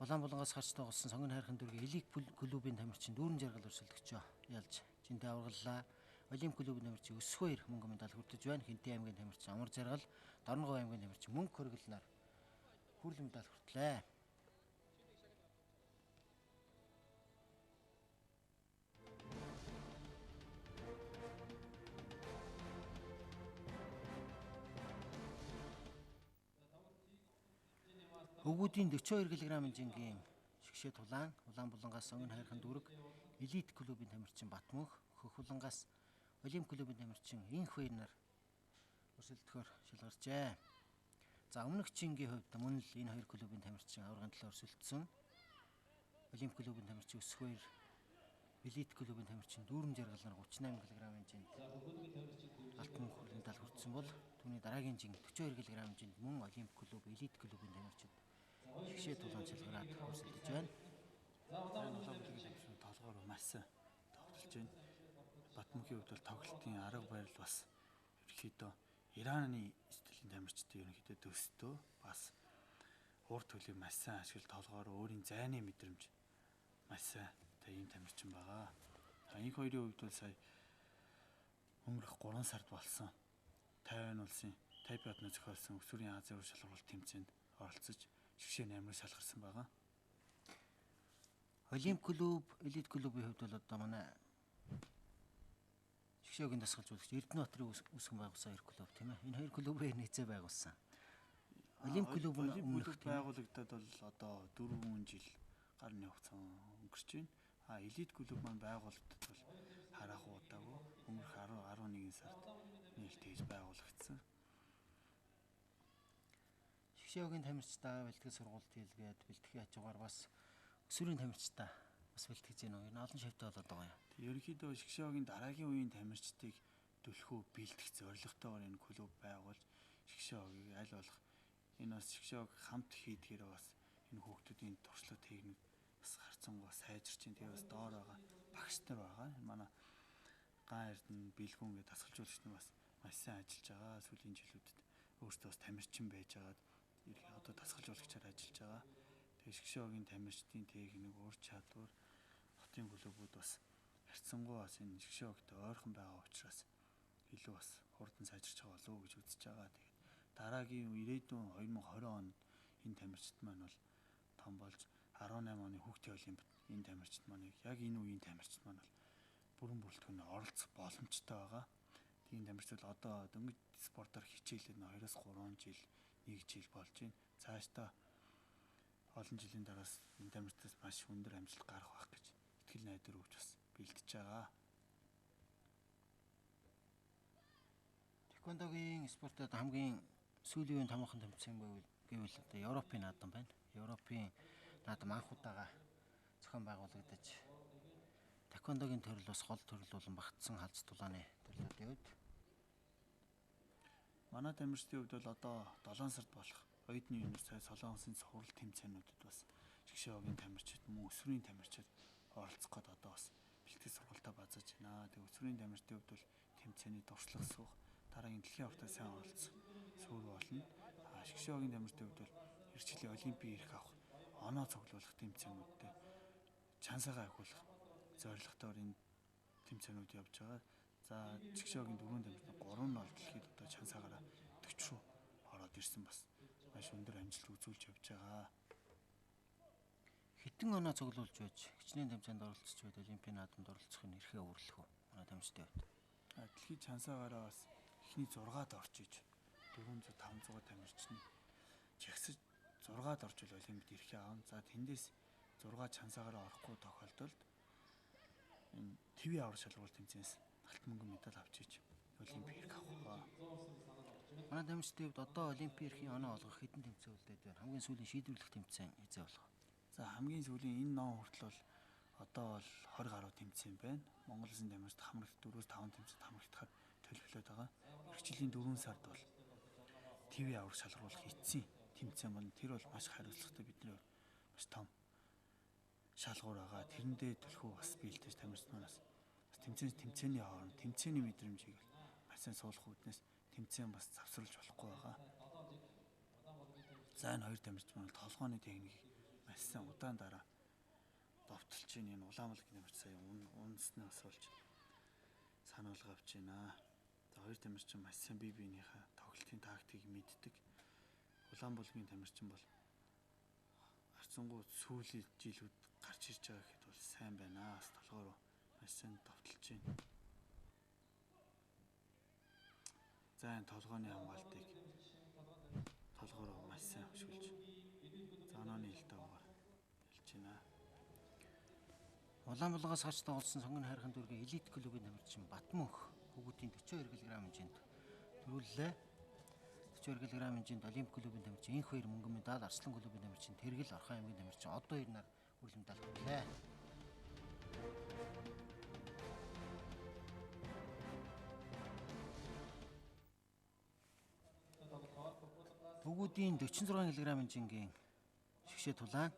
Улаанбулангаас гарч тоглосон сонгон хайрхан дүүргийн элит клубын тамирчин дүүрэн жаргал өрсөлдөгчөө ялж жинтэй аваргаллаа. Олимп клубын тамирчин Өсвөр мөнгө медаль хүртэж байна. Хинтээ аймгийн тамирчин Амар жаргал, Дорногов аймгийн тамирчин мөнгө хөргөлнөр хүрэл медаль хүртлээ. Өгүүдийн 42 кг хэмжээний шгшээ тулаан Улаанбулангаас сонгон хайрхан дүүрэг элит клубын тамирчин Батмөнх, Хөхулангаас Олимп клубын тамирчин Инх Баяр нар өрсөлдөхөөр шалгарчээ. За өмнөх жингийн хувьд мөн л энэ хоёр клубын тамирчин аваргын талаар өрсөлдсөн. Олимп клубын тамирчин Өсвөр, элит клубын тамирчин дүүрэн жаргал нар 38 кг хэмжээнд алтан хүрэл медаль хүртсэн бол түүний дараагийн жин 42 кг хэмжээнд мөн Олимп клуб, элит клубын тамирчид шгшээ тулаан шалгараад өрсөлдөж байна. Энэ Улаанбулангийн тамирчин толгоор маш сайн тоглож байна. Батмөнхийн хувьд бол тоглолтын арга барил бас ерөнхийдөө Ираны стилийн тамирчдын ерөнхийдөө төстөө бас уур төлөв маш сайн ашиглаж толгоор өөрийн зайны мэдрэмж маш сайн ийм тамирчин байгаа. Энэ хоёрын хувьд бол сая өнгөрөх 3 сард болсон 50 улсын Тайпейдны зохиолсон Өсвөрийн Азийн ур шалралт тэмцээнд оролцож шгшээ 8-аар шалгарсан байгаа. Олимп клуб, элит клубын хувьд бол одоо манай шгшөөгийн дасгалжуулагч Эрдэнэбаатарын үүсгэн байгуулсан хоёр клуб тийм ээ. Энэ хоёр клубыг нийцээ байгуулсан. Олимп клуб нь өмнөх байгуулагдаад бол одоо 4 жил гарны хугацаа өнгөрч байна. Элит клуб маань байгуулагдаад бол хараахан удаагүй өнгөрөх 11 сард нээлттэй байгуулагдсан. Шгшөөгийн тамирчдаа бэлтгэл сургалт хийлгээд бэлтгэхийн хажуугаар бас өсвөрийн тамирчдаа бас бэлтгэж гэнэ үү? Энэ олон шавьтай болоод байгаа юм. Ерөнхийдөө шгшөөгийн дараагийн үеийн тамирчдыг төлхөө бэлтгэх зорилготойгоор энэ клуб байгуулж шгшөөгийг аль болох энэ бас шгшөөг хамт хийдгээр бас энэ хүүхдүүдийн туршлага техник бас харцангуй сайжирч байна. Тэгээ бас доор байгаа багш нар байгаа. Манай Ган Эрдэнэ бэлгүүн гэдэг дасгалжуулагч нар бас маш сайн ажиллаж байгаа. Сүүлийн жилүүдэд өөртөө бас тамирчин байж байгаад одоо дасгалжуулагчаар ажиллаж байгаа. Тэгээ шгшөөгийн тамирчдын техник, ур чадвар, хотын клубүүд бас харьцангуй бас энэ шгшөөгтэй ойрхон байгаа учраас илүү бас хурдан сайжирч байгаа болов уу гэж үзэж байгаа. Тэгээд дараагийн ирээдүйн 2020 онд энэ тамирчид маань бол том болж 18 оны хүүхдийн олимпиад энэ тамирчид маань яг энэ үеийн тамирчид маань бол бүрэн бүрэлдэхүүн оролцох боломжтой байгаа. Тийм тамирчид одоо дөнгөж спортоор хичээлээд 2-3 жил, 1 жил болж байна. Цаашдаа олон жилийн дараас энэ тамирчдаас маш өндөр амжилт гарах байх гэж итгэл найдвар өгч бас бэлдэж байгаа. Тэквондогийн спортод хамгийн сүүлийн үеийн томоохон тэмцээн гэвэл одоо Европын наадам байна. Европын наадам анх удаага зохион байгуулагдаж тэквондогийн төрөл бас гол төрөл болон багтсан халз тулааны төрлүүдийн үед Манай тамирчдын хувьд бол одоо 7 сард болох оюутны универсиад солонгосын цуврал тэмцээнүүдэд бас шгшээ огийн тамирчид мөн өсвөрийн тамирчид оролцох гээд одоо бас бэлтгэл сургалтаа базааж байна. Тэгээ өсвөрийн тамирчдын хувьд бол тэмцээний дуршлаг суух, дараагийн дэлхийн аврагтаа сайн оролцох суурь болно. Шгшээ огийн тамирчдын хувьд бол эрчлийн олимпийн эрх авах, оноо цуглуулах тэмцээнүүдтэй чансаагаа ахиулах зорилготойор энэ тэмцээнүүд явж байгаа. За Чигшөөгийн дөрвөн тамирчид 3 нь бол дэлхийд одоо чансаагаараа 40 руу ороод ирсэн бас маш өндөр амжилт үзүүлж явж байгаа. Хэдэн оноо цуглуулж байж хичнээн тэмцээнд оролцож байд олимпийн наадамд оролцохын эрхээ өвөрлөх үү? Манай тамирчдын хувьд. Дэлхийд чансаагаараа бас эхний 6-ад орж иж 400 500 тамирчны жагсаж 6-ад орж ил олимпиад эрхээ аав. За тэндээс 6 чансаагаараа орохгүй тохиолдолд энэ ТV аврах шалгуур тэмцээнээс галт мөнгөн медаль авч иж олимпийн эрх авах. Манай тамирчдын хувьд одоо олимпийн эрхийн оноо олгох хэдэн тэмцээн үлдээд байна. Хамгийн сүүлийн шийдвэрлэх тэмцээн хизээ болох. За хамгийн сүүлийн энэ ном хүртэл бол одоо бол 20 гаруй тэмцээн байна. Монгол Улсын тамирчид хамрагт 4-5 тэмцээнд хамрагдахаар төлөвлөд байгаа. Иргэжлийн 4 сард бол ТV аврах шалгаруулах эцсийн тэмцээн бол тэр бол маш хариуцлагатай бидний маш том шалгуур байгаа. Тэрэндээ төлөхөө бас биелдэж тамирчнаас бас тэмцээний хооронд тэмцээний мэдрэмжийг маш сайн суулгах үүднээс тэмцээн бас завсруулж болохгүй байгаа. За энэ хоёр тамирч маань толгооны техникийг маш сайн удаан дараа довтолж ийн энэ Улаанбаалгийн тамирч сая унснаа асуулж сануулга авч байна. За хоёр тамирч маш сайн бие биенийхээ тоглолтын тактикийг мэддэг. Улаанбаалгийн тамирчин бол харцангуй сүүлийн жилүүд гарч ирж байгаа гэхэд бол сайн байна. Бас толгоор маш сайн довтолж байна. За энэ толгооны хамгаалтыг толгоор маш сайн хөшгөлж занооны хэлтээгээр хэлж байна. Улаанбаалгаас гарч тоглосон сонгон хайрхан дүүргийн элит клубын тамирчин Батмөнх хөгүүдийн 42 кг хэмжээнд төрүүллээ. 42 кг хэмжээнд Олимп клубын тамирчин Инх хоёр мөнгөн медаль, Арслан клубын тамирчин Тэргэл, Орхон аймгийн тамирчин Од хоёр нар хүрэлцэн медаль авлаа. Хөгүүдийн 46 кг хэмжээний шгшээ тулаан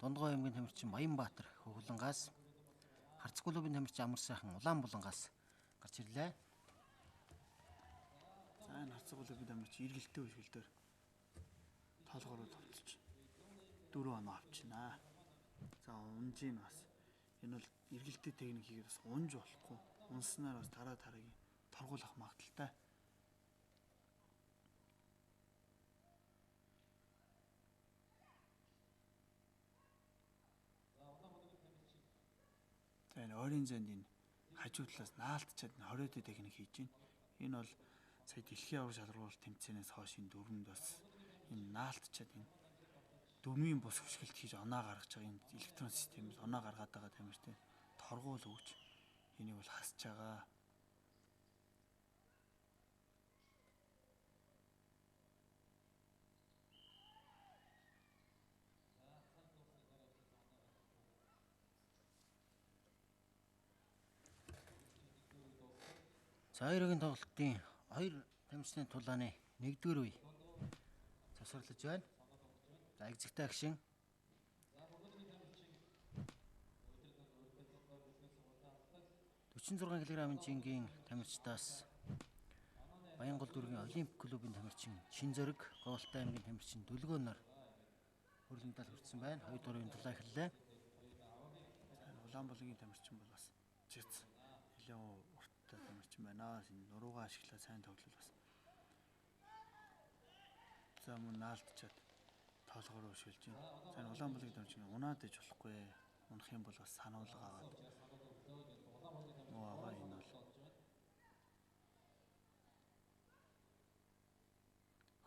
Дундгой аймгийн тамирчин Баянбаатар Хөвлөнгаас, Харц клубын тамирчин Амар сайхан Улаанбаалгаас гарч ирлээ. За энэ Харц клубын тамирчин эргэлттэй хөшгөлтөөр толгоороо товтолж 4 оноо авчнаа. За унжийн бас энэ бол эргэлттэй техникийг бас унж болохгүй. Унснаар бас тараагийн торгуулах магадaltaй. За энэ ойрын зайд энэ хажуу талаас наалтчаад 20 дэх техник хийж байна. Энэ бол сая дэлхийн аврах шалгаруулалт тэмцээнээс хойш энэ дөрвөнд бас энэ наалтчаад энэ дөрмийн бус хөшгөлт хийж оноо гаргаж байгаа энэ электрон системээс оноо гаргаад байгаа тамирчтай торгуул өгч энийг бол хасж байгаа. За хоёрын тоглолтын хоёр тамирчны тулааны 1-р үе завсарлаж байна. За экзэгтэй агшин 46 кг хэмжээний тамирчдаас Баянгол дүүргийн Олимп клубын тамирчин Шинзөрөг, Говьалтай аймгийн тамирчин Дүлгөө нар хүрэлцэн медаль хүртсэн байна. 2 дугаар үеийн тулаа эхэллээ. Улаанбаалгийн тамирчин бол бас жиц нэлээд урттай тамирчин байна. Энэ нуруугаа ашиглаад сайн тоглол бас. За мөн наалтчаад тоолгоор өшөлж байна. За энэ Улаанбаалгийн тамирчин унаад иж болохгүй. Унах юм бол бас сануулга аваад. Муугаа энэ бол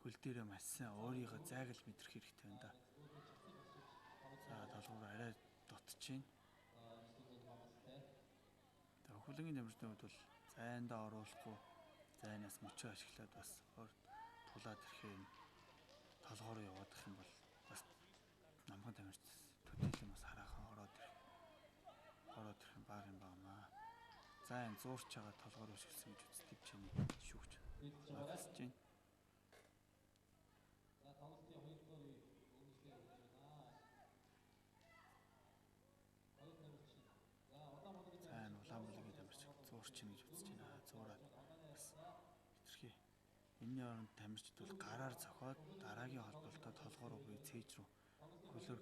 хөл дээрээ маш сайн өөрийгөө зайгалж мэдрэх хэрэгтэй байна да. За толгоор арай дутж байна. За хөлөгийн тамирчдын хувьд бол зайндаа оруулахгүй За энэс мөчөө ашиглаад бас тулаад ирэхээр толгоор яваад их юм бол бас намхан тамирч төдийлөн бас хараахан ороод ирэх баг юм байна. За энэ зуурч байгаа толгоор өшгөлсөн гэж үзтив чиний шүүгч магасж байна. За энэ Улаанбаалгийн тамирч зуурч гэж үзэж байна. Зуураад бас хитрхи энэний оронд тамирчид бол гараар зохиод дараагийн холболтоо толгоор буюу цээж рүү хөлөг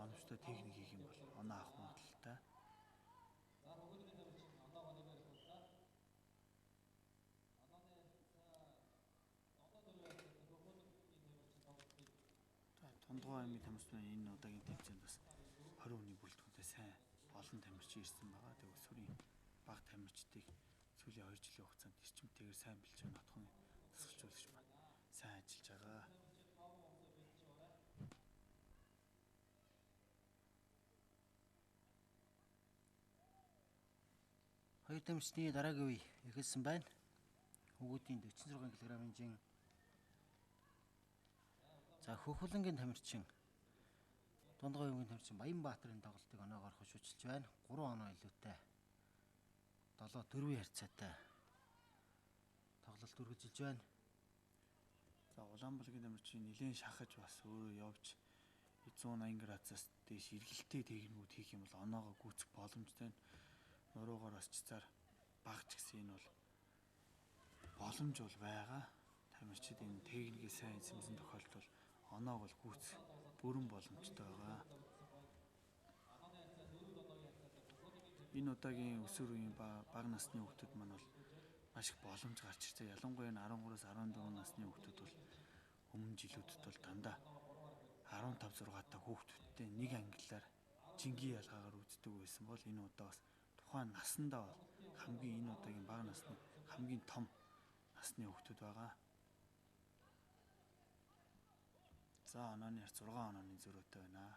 оновчтой техник хийх юм бол оноо авах магадлалтай. Тундгой аймгийн тамирчдын энэ удаагийн тэмцээнд бас 20 хүний бүрэлдэхүүнтэй сайн олон тамирч ирсэн байгаа. Тэгээ өсвөрийн бага тамирчдыг сүүлийн 2 жилийн хугацаанд эрчимтэйгээр сайн бэлчээр нотхон тасгалжуулагч маань сайн ажиллаж байгаа. Хоёр тамирчны дараагийн үе эхэлсэн байна. Хөгүүдийн 46 кг-ын жин. За Хөхөлөнгийн тамирчин Дундгой аймгийн тамирчин Баянбаатарын тоглолтыг оноогоор хошуучилж байна. 3 оноо илүүтэй 7-4 харьцаатай тоглолт үргэлжилж байна. За Улаанбаалгийн тамирчин нэлээд шахаж бас өөрөө явж 180 градусаас дээш эргэлттэй техникүүд хийх юм бол оноогоо гүйцэх боломжтой. Нуруугаар бас цэцаар багч гэсэн энэ бол боломж бол байгаа. Тамирчид энэ техникийг сайн эзэмсэн тохиолдолд оноог бол гүйцэх бүрэн боломжтой байгаа. Энэ удаагийн өсвөр үеийн бага насны хүүхдүүд маань бол маш их боломж гарч ирсэн. Ялангуяа энэ 13-аас 14 насны хүүхдүүд бол өмнө жилүүдэд бол дандаа 15-6 та хүүхдүүдтэй нэг ангиллаар жингийн ялгаагаар үздэг байсан бол энэ удаа бас тухайн насандаа бол хамгийн энэ удаагийн бага насны хамгийн том насны хүүхдүүд байгаа. За онооны харц 6 онооны зөрүүтэй байна.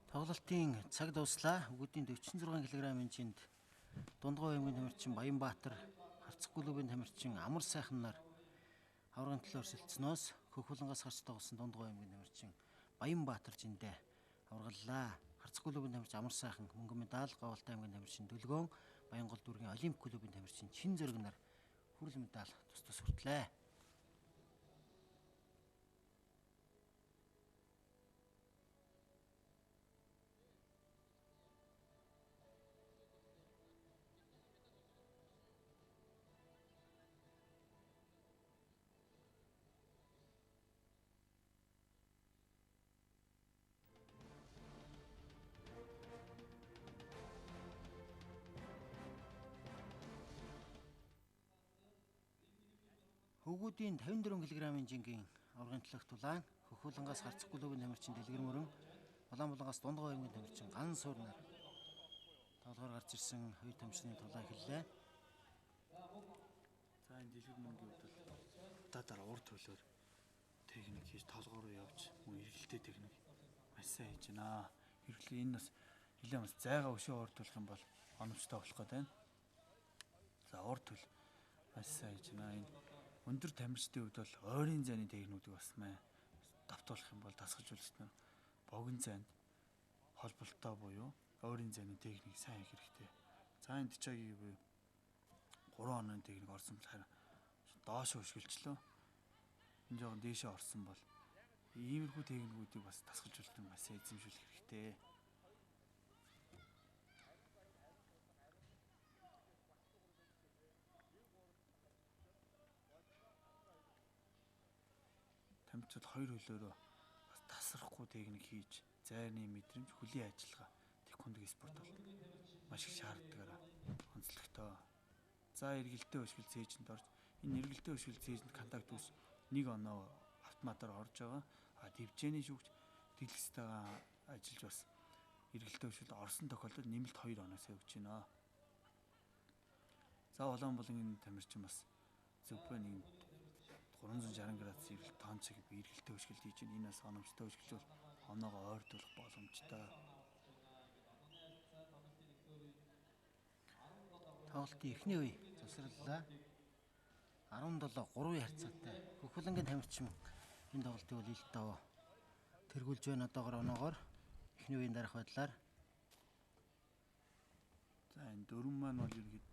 Тоглолтын цаг дуслаа. Хөгүүдийн 46 кг-ын жинд Дундгой аймгийн тамирчин Баянбаатар, Харцах клубын тамирчин Амар сайхан нар аврагын төлөө өрсөлдснөөс Хөхөлөнгөөс гарч тоглосон Дундгой аймгийн тамирчин Баянбаатар жиндээ аврагаллаа. Харцах клубын тамирчин Амар сайхан мөнгөн медаль, Говьалтай аймгийн тамирчин Дүлгөөн, Баянгол дүүргийн Олимп клубын тамирчин Чин Зориг нар хүрэл медаль тус хүртлээ. Хөгүүдийн 54 кг-ын жингийн аврагын төлөөх дулаан Хөхөлөнгөөс Харцах клубын тамирчин Дэлгэр мөрөн, Улаанбаалгаас Дундгой аймгийн тамирчин Ган Суур нар тоглохоор гарч ирсэн хоёр тамирчны дулаан эхэллээ. За энэ Дэлгэр мөрөнгийн хувьд бол удаагаар урд төлөөр техник хийж толгоор руу явж мөн эргэлттэй техник маш сайн хийж байна. Хэрэглээ энэ бас нэлээд бас зайгаа өшөө урд төлөх юм бол оновчтой болох гэдэг байна. За урд төл маш сайн хийж байна. Энэ өндөр тамирчдын хувьд бол ойрын зайны техникүүдийг бас давтуулах юм бол дасгалжуулагч нар богино зайд холболтоо буюу ойрын зайны техник сайн хийх хэрэгтэй. За энэ Тичагийн буюу 3 онооны техник орсон болохоор доош хөшгөлчлөө. Энэ жоохон дээшээ орсон бол иймэрхүү техникүүдийг бас дасгалжуулалт нь маш сайн эзэмшүүлэх хэрэгтэй. Тамирчид хоёр хөлөөрөө бас тасрахгүй техник хийж зайрны мэдрэмж хөлийн ажиллагаа тэквондогийн спорт бол маш их шаарддаг онцлогтой. За эргэлттэй хөшгөл цээжинд орж энэ эргэлттэй хөшгөл цээжинд контакт үүс 1 оноо автоматар орж байгаа. Дивжээний шүүгч дэлгэцтэйгээ ажиллаж бас эргэлттэй хөшгөл орсон тохиолдолд нэмэлт 2 оноосоо өгч байна. За Улаанбаалгийн тамирчин бас зөвхөн нэг 360 градус эргэлт тоонцыг эргэлттэй хөшгөлд хийж байна. Энэ бас оновчтой хөшгөл бол оноогоо ойртуулах боломжтой. Тоглолтын эхний үе завсарлаа. 17-3 харьцаатай. Хөхөлөнгийн тамирчин энэ тоглолтыг бол ил доо тэргүүлж байна одоогоор оноогоор эхний үеийн дараах байдлаар. За энэ дөрвөн маань бол ерөөд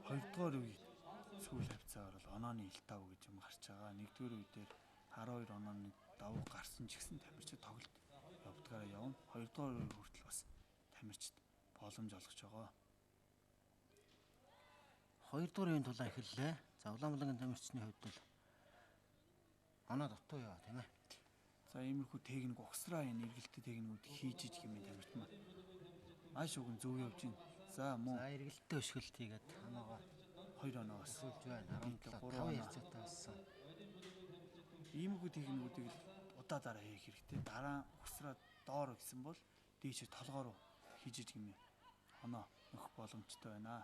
хоёрдугаар үе сүүл хавцаагаар бол онооны илтав гэж юм гарч байгаа. Нэгдүгээр үе дээр 12 онооны давуу гарсан ч гэсэн тамирчид тоглолт явдгаараа явна. Хоёрдугаар үе хүртэл бас тамирчид боломж олгож байгаа. Хоёрдугаар үеийн тулаан эхэллээ. За Улаанбаалангийн тамирчны хувьд бол оноо дутуу яваа тийм ээ. За иймэрхүү техник угсраа энэ эргэлттэй техникүүд хийж иж хэмээн тамирч маань маш уган зөв явж байна. За мөн. За эргэлттэй өшгөлт хийгээд оноогоо 2 оноогоос суулж байна. 17-5 харьцаатай болсон. Иймэрхүү техникүүдийг удаа дараа хийх хэрэгтэй. Дараа угсраа доор гэсэн бол дээшээ толгоо руу хийж иж хэмээн оноо нөх боломжтой байна.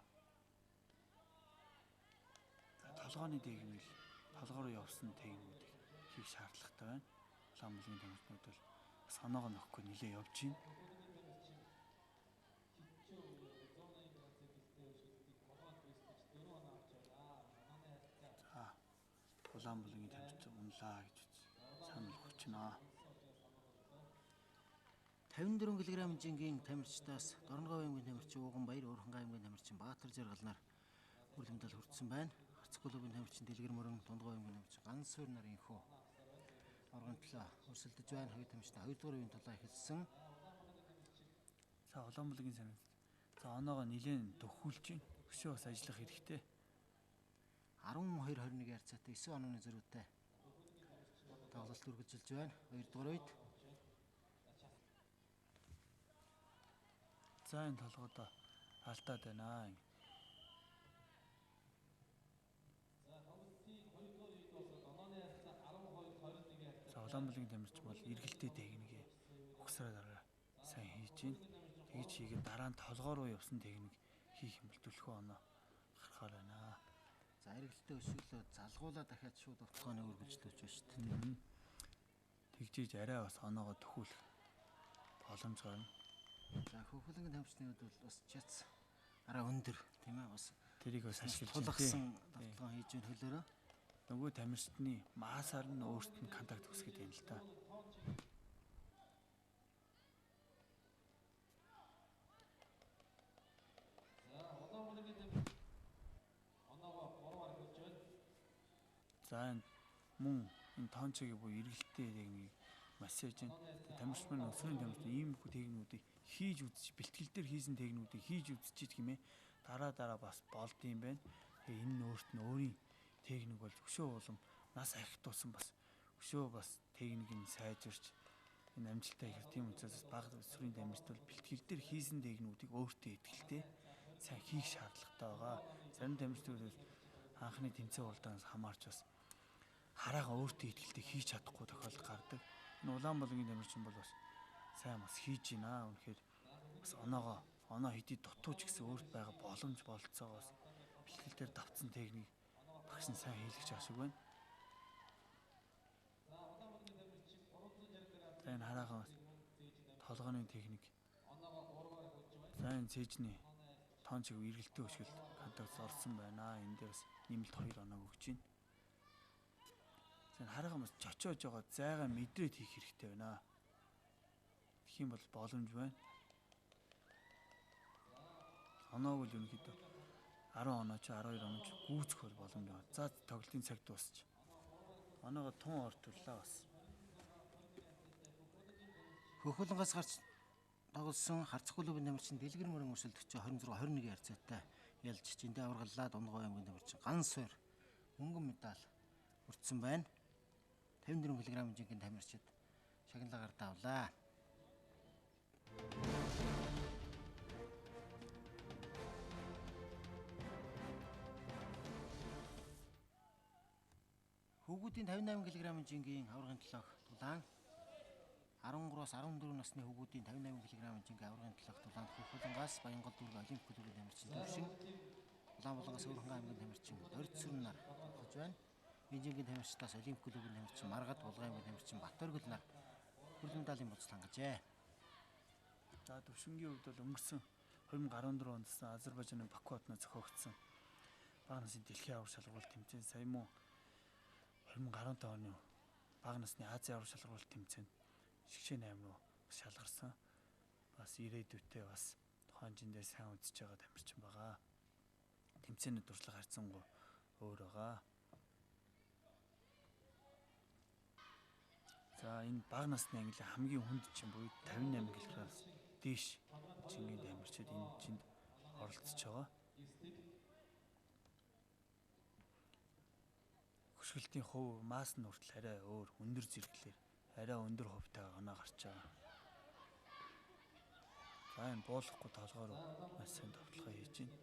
Толгооны техник толгоо руу явсан техникүүдийг хийх шаардлагатай байна. Улаанбаалангийн тамирчнууд бол бас оноогоо нөхгүй нилээ явж байна. За Улаанбаалангийн тамирчин унлаа гэж санал өгч байна. 54 кг жингийн тамирчдаас Дорногов аймгийн тамирчин Ууган Баяр, Уурхангай аймгийн тамирчин Баатар Жаргал нар үр медаль хүртсэн байна. Харцаг клубын тамирчин Дэлгэр Мөрөн, Дундгой аймгийн тамирчин Гансуур нарын хөө урган төлөө өрсөлдөж байна. Хоёр тамирчтай 2 дугаар үеийн тулаа эхэлсэн. За Улаанбаалангийн тамирчид за оноогоо нилээн төхүүлж байна. Өшөө бас ажиллах хэрэгтэй. 12-21 харьцаатай 9 онооны зөрүүтэй тоглолт үргэлжилж байна. 2 дугаар үед за энэ толгойдоо алдаад байна. За Улаанбаалангийн тамирчин бол эргэлттэй техникээ угсраа дараа сайн хийж байна. Тэгж хийгээд дараа нь толгой руу явсан техник хийх юм бол төлхөө оноо гарахаар байна. за эргэлттэй өшөглөө залгуулаа дахиад шууд утгааны үргэлжлүүлж байна шүү дээ. Тэгжээж арай бас оноогоо төхүүлэх боломж гарна. За хөхөлөнгийн тамирчны хувьд бол бас чац арай өндөр тийм ээ бас Тэрийг бас ашиглаж тулгсан давталгаа хийж байна хөлөөрөө. нөгөө тамирчны маасаар нь өөрт нь контакт үүсгэж байна л да. За энэ мөн энэ тоончгийн буюу эргэлттэй техник массаж байна. Тамирч маань өсвөрийн тамирч иймэрхүү техникүүдийг хийж үзэж бэлтгэл дээр хийсэн техникүүдийг хийж үзэж хэмээн дараа бас болд юм байна. Тэгээ энэ нь өөрт нь өөрийн техник болж өшөө улам нас ахих тусам бас өшөө бас техник нь сайжирч энэ амжилтаа ихэр тийм учраас бага өсвөрийн тамирчид бол бэлтгэл дээр хийсэн техникүүдийг өөртөө ихтэй сайн хийх шаардлагатай байгаа. Зарим тамирчдууд анхны тэмцээн уралдаанаас хамаарч бас хараагаа өөртөө ихтэй хийж чадахгүй тохиолдол гардаг. Энэ Улаанбаалангийн тамирчин бол бас сайн бас хийж байна. Үнэхээр бас оноо хэдий дутууч гэсэн өөрт байгаа боломж болцоогоос бэлтгэл дээр давтсан техник багш нь сайн хийлгэж байгаа шиг байна. За энэ хараагаа толгооны техник. За энэ цээжний тоончиг эргэлттэй өшгөл контакт орсон байна. Энд дээр бас нэмэлт 2 оноо өгч байна. За энэ хараагаа бас чочоож байгаа зайгаа мэдрээд хийх хэрэгтэй байна. Тэгэх юм бол боломж байна. Оноог л ерөнхийдөө 10 оноо ч 12 оноо ч гүйцэх бол боломж байна. За тоглолтын цаг дуусч. Оноогоо тун ортвлаа бас. Хөхөлөнгөөс гарч тоглосон Харцаг клубын тамирчин Дэлгэр Мөрөн өрсөлдөгч 26-21 харьцаатай ялж зэндээ аваргаллаа. Дундгой аймгийн тамирчин Гансуур мөнгөн медаль хүртсэн байна. 54 кг жингийн тамирчид шагналаар давлаа. Хүүгүүдийн 58 кг жингийн аваргын төлөөх тулаан 13-аас 14 насны хүүгүүдийн 58 кг жингийн аваргын төлөөх тулаанд Хөхөлөнгөөс Баянгол дүүрэг Олимпик клубын тамирчин Төвшин, Улаанбаалангаас Уурхангай аймгийн тамирчин Дордсүр нар тоглож байна. Энэ жингийн тамирчдаас Олимпик клубын тамирчин Маргад, Булган аймгийн тамирчин Батөргөл нар үр медалийн буцалт хангажээ. За Төвшингийн хувьд бол өнгөрсөн 2014 онд Азербайджаны Баку хотод зохиогдсон бага насны дэлхийн авар шалгуулалт тэмцээн сая мөн 2015 оны бага насны Азийн авар шалгуулалт тэмцээнд шигшээ 8 руу шалгарсан. Бас ирээдүйдээ бас тухайн жиндээ сайн үзэж байгаа тамирчин байгаа. Тэмцээний туршлага харьцангуй өөр байгаа. За энэ бага насны англи хамгийн хүнд чин буюу 58 кг-аас дээш чингийн тамирчид энэ жинд оролцож байгаа. Хөшгөлтийн хувь масс нь хүртэл арай өөр өндөр зэрэглэлээр арай өндөр хувьтай оноо гарч байгаа. За энэ буулгахгүй толгоор маш сайн товтлогоо хийж байна.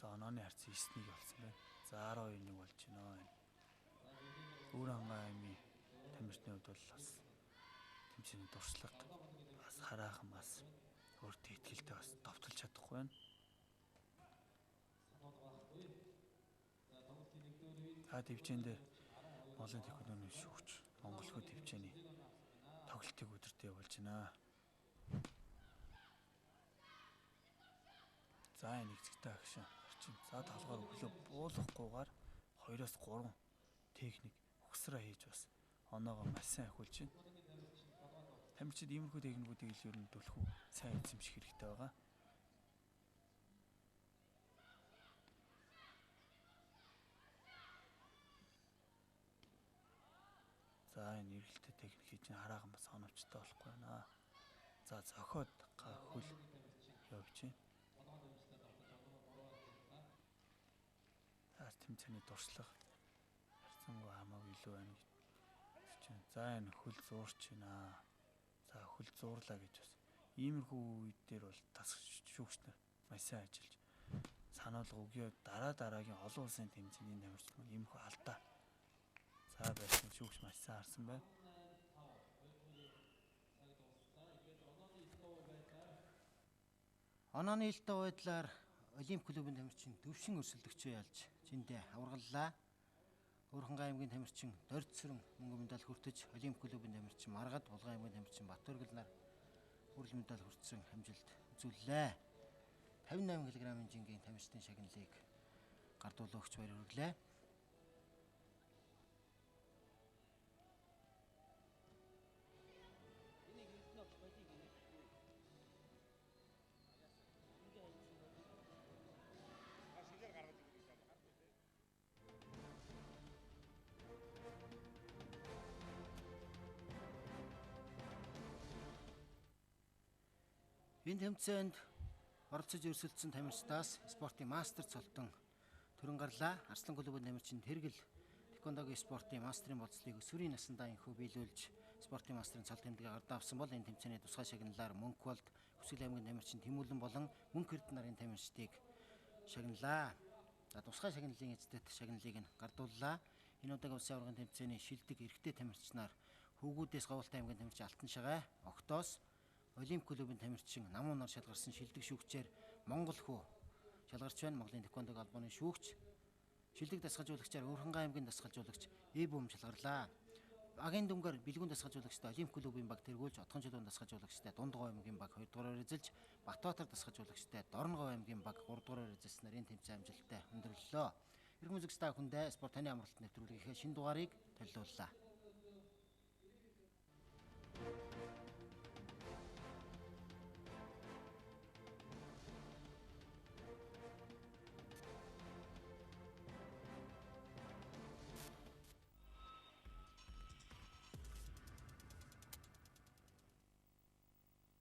За онооны харц 9-1 болсон байна. За 12-1 болж байна. Өөр хангаа аймгийн тамирчны хувьд бол бас тэмцээний дуршлага бас хараахан бас өөртөө ихтэй бас товтолж чадахгүй байна. Төвчэн дээр Монголын тэквондоны шүүгч Монгол хүү төвчэний тоглолтыг өдөртөө явуулж байна. За энэ эцэгтэй агшин орчин. За толгоор өглөө буулгахгүйгээр 2-3 техник ухсраа хийж бас оноогоо маш сайн ахиулж байна. Тамирчид иймэрхүү техникүүдийг л ер нь төлхөө сайн эзэмших хэрэгтэй байгаа. За энэ эргэлттэй техник хийж хараахан бас оновчтой болохгүй байна. За зохиод хөл явж байна. За тэмцээний дуршлага харьцангуй хамаагүй илүү байна гэж байна. За энэ хөл зуурч байна. За хөл зуурлаа гэж бас иймэрхүү үед дээр бол тас шүүгч нар маш сайн ажиллаж санаалга өгөө дараагийн олон улсын тэмцээний тамирчин иймэрхүү алдаа за байсан шүүгч маш сайн харсан байна. Онооны илтэ байдлаар Олимп клубын тамирчин төвшин өрсөлдөгчөө ялж жиндээ аваргаллаа. Өөрхөнгөө аймгийн тамирчин Дордсөрөн мөнгө медаль хүртэж Олимп клубын тамирчин Маргад, Булган аймгийн тамирчин Батөргөл нар хүрэл медаль хүртсэн амжилт үзүүллээ. 58 кг-ийн жингийн тамирчдын шагналыг гардуулагч баяр хүргэлээ. Энэ тэмцээнд оролцож өрсөлдсөн тамирчдаас спортын мастер цолтон төрөн гарлаа. Арслан клубын тамирчин Тэргэл тэквондогийн спортын мастерын болцлыг өсвөрийн насндаа инхүү биелүүлж спортын мастерын цол тэмдгээ гард авсан бол энэ тэмцээний тусгай шагналаар Мөнх болд Хүсэл аймгийн тамирчин Тэмүүлэн болон Мөнх Эрдэнэ нарын тамирчдыг шагналаа. За тусгай шагналын эцэд шагналыг нь гардууллаа. Энэ удаагийн улсын аваргын тэмцээний шилдэг эрэгтэй тамирчнаар Хөвгүүдээс Говьлтай аймгийн тамирчин Алтан Шагай, Огтоос Олимп клубын тамирчин Намуу нар шалгарсан шилдэг шүүгчээр Монгол хүү шалгарч байна. Монголын тэквондо албаны шүүгч шилдэг дасгалжуулагчаар Өөрхөнгөө аймгийн дасгалжуулагч Эбүм шалгарлаа. Агийн дүнгээр бэлгүүн дасгалжуулагчтай Олимп клубын баг тэргүүлж Отхон чулуун дасгалжуулагчтай Дундгой аймгийн баг 2 дугаараар эзэлж Батбаатар дасгалжуулагчтай Дорногов аймгийн баг 3 дугаараар эзэлсэн нарийн тэмцээн амжилттай өндөрлөлөө. Иргэн үзэгч та бүхэндээ спорт таны амралт нэвтрүүлгийнхээ шинэ дугаарыг төлөвлөлөө.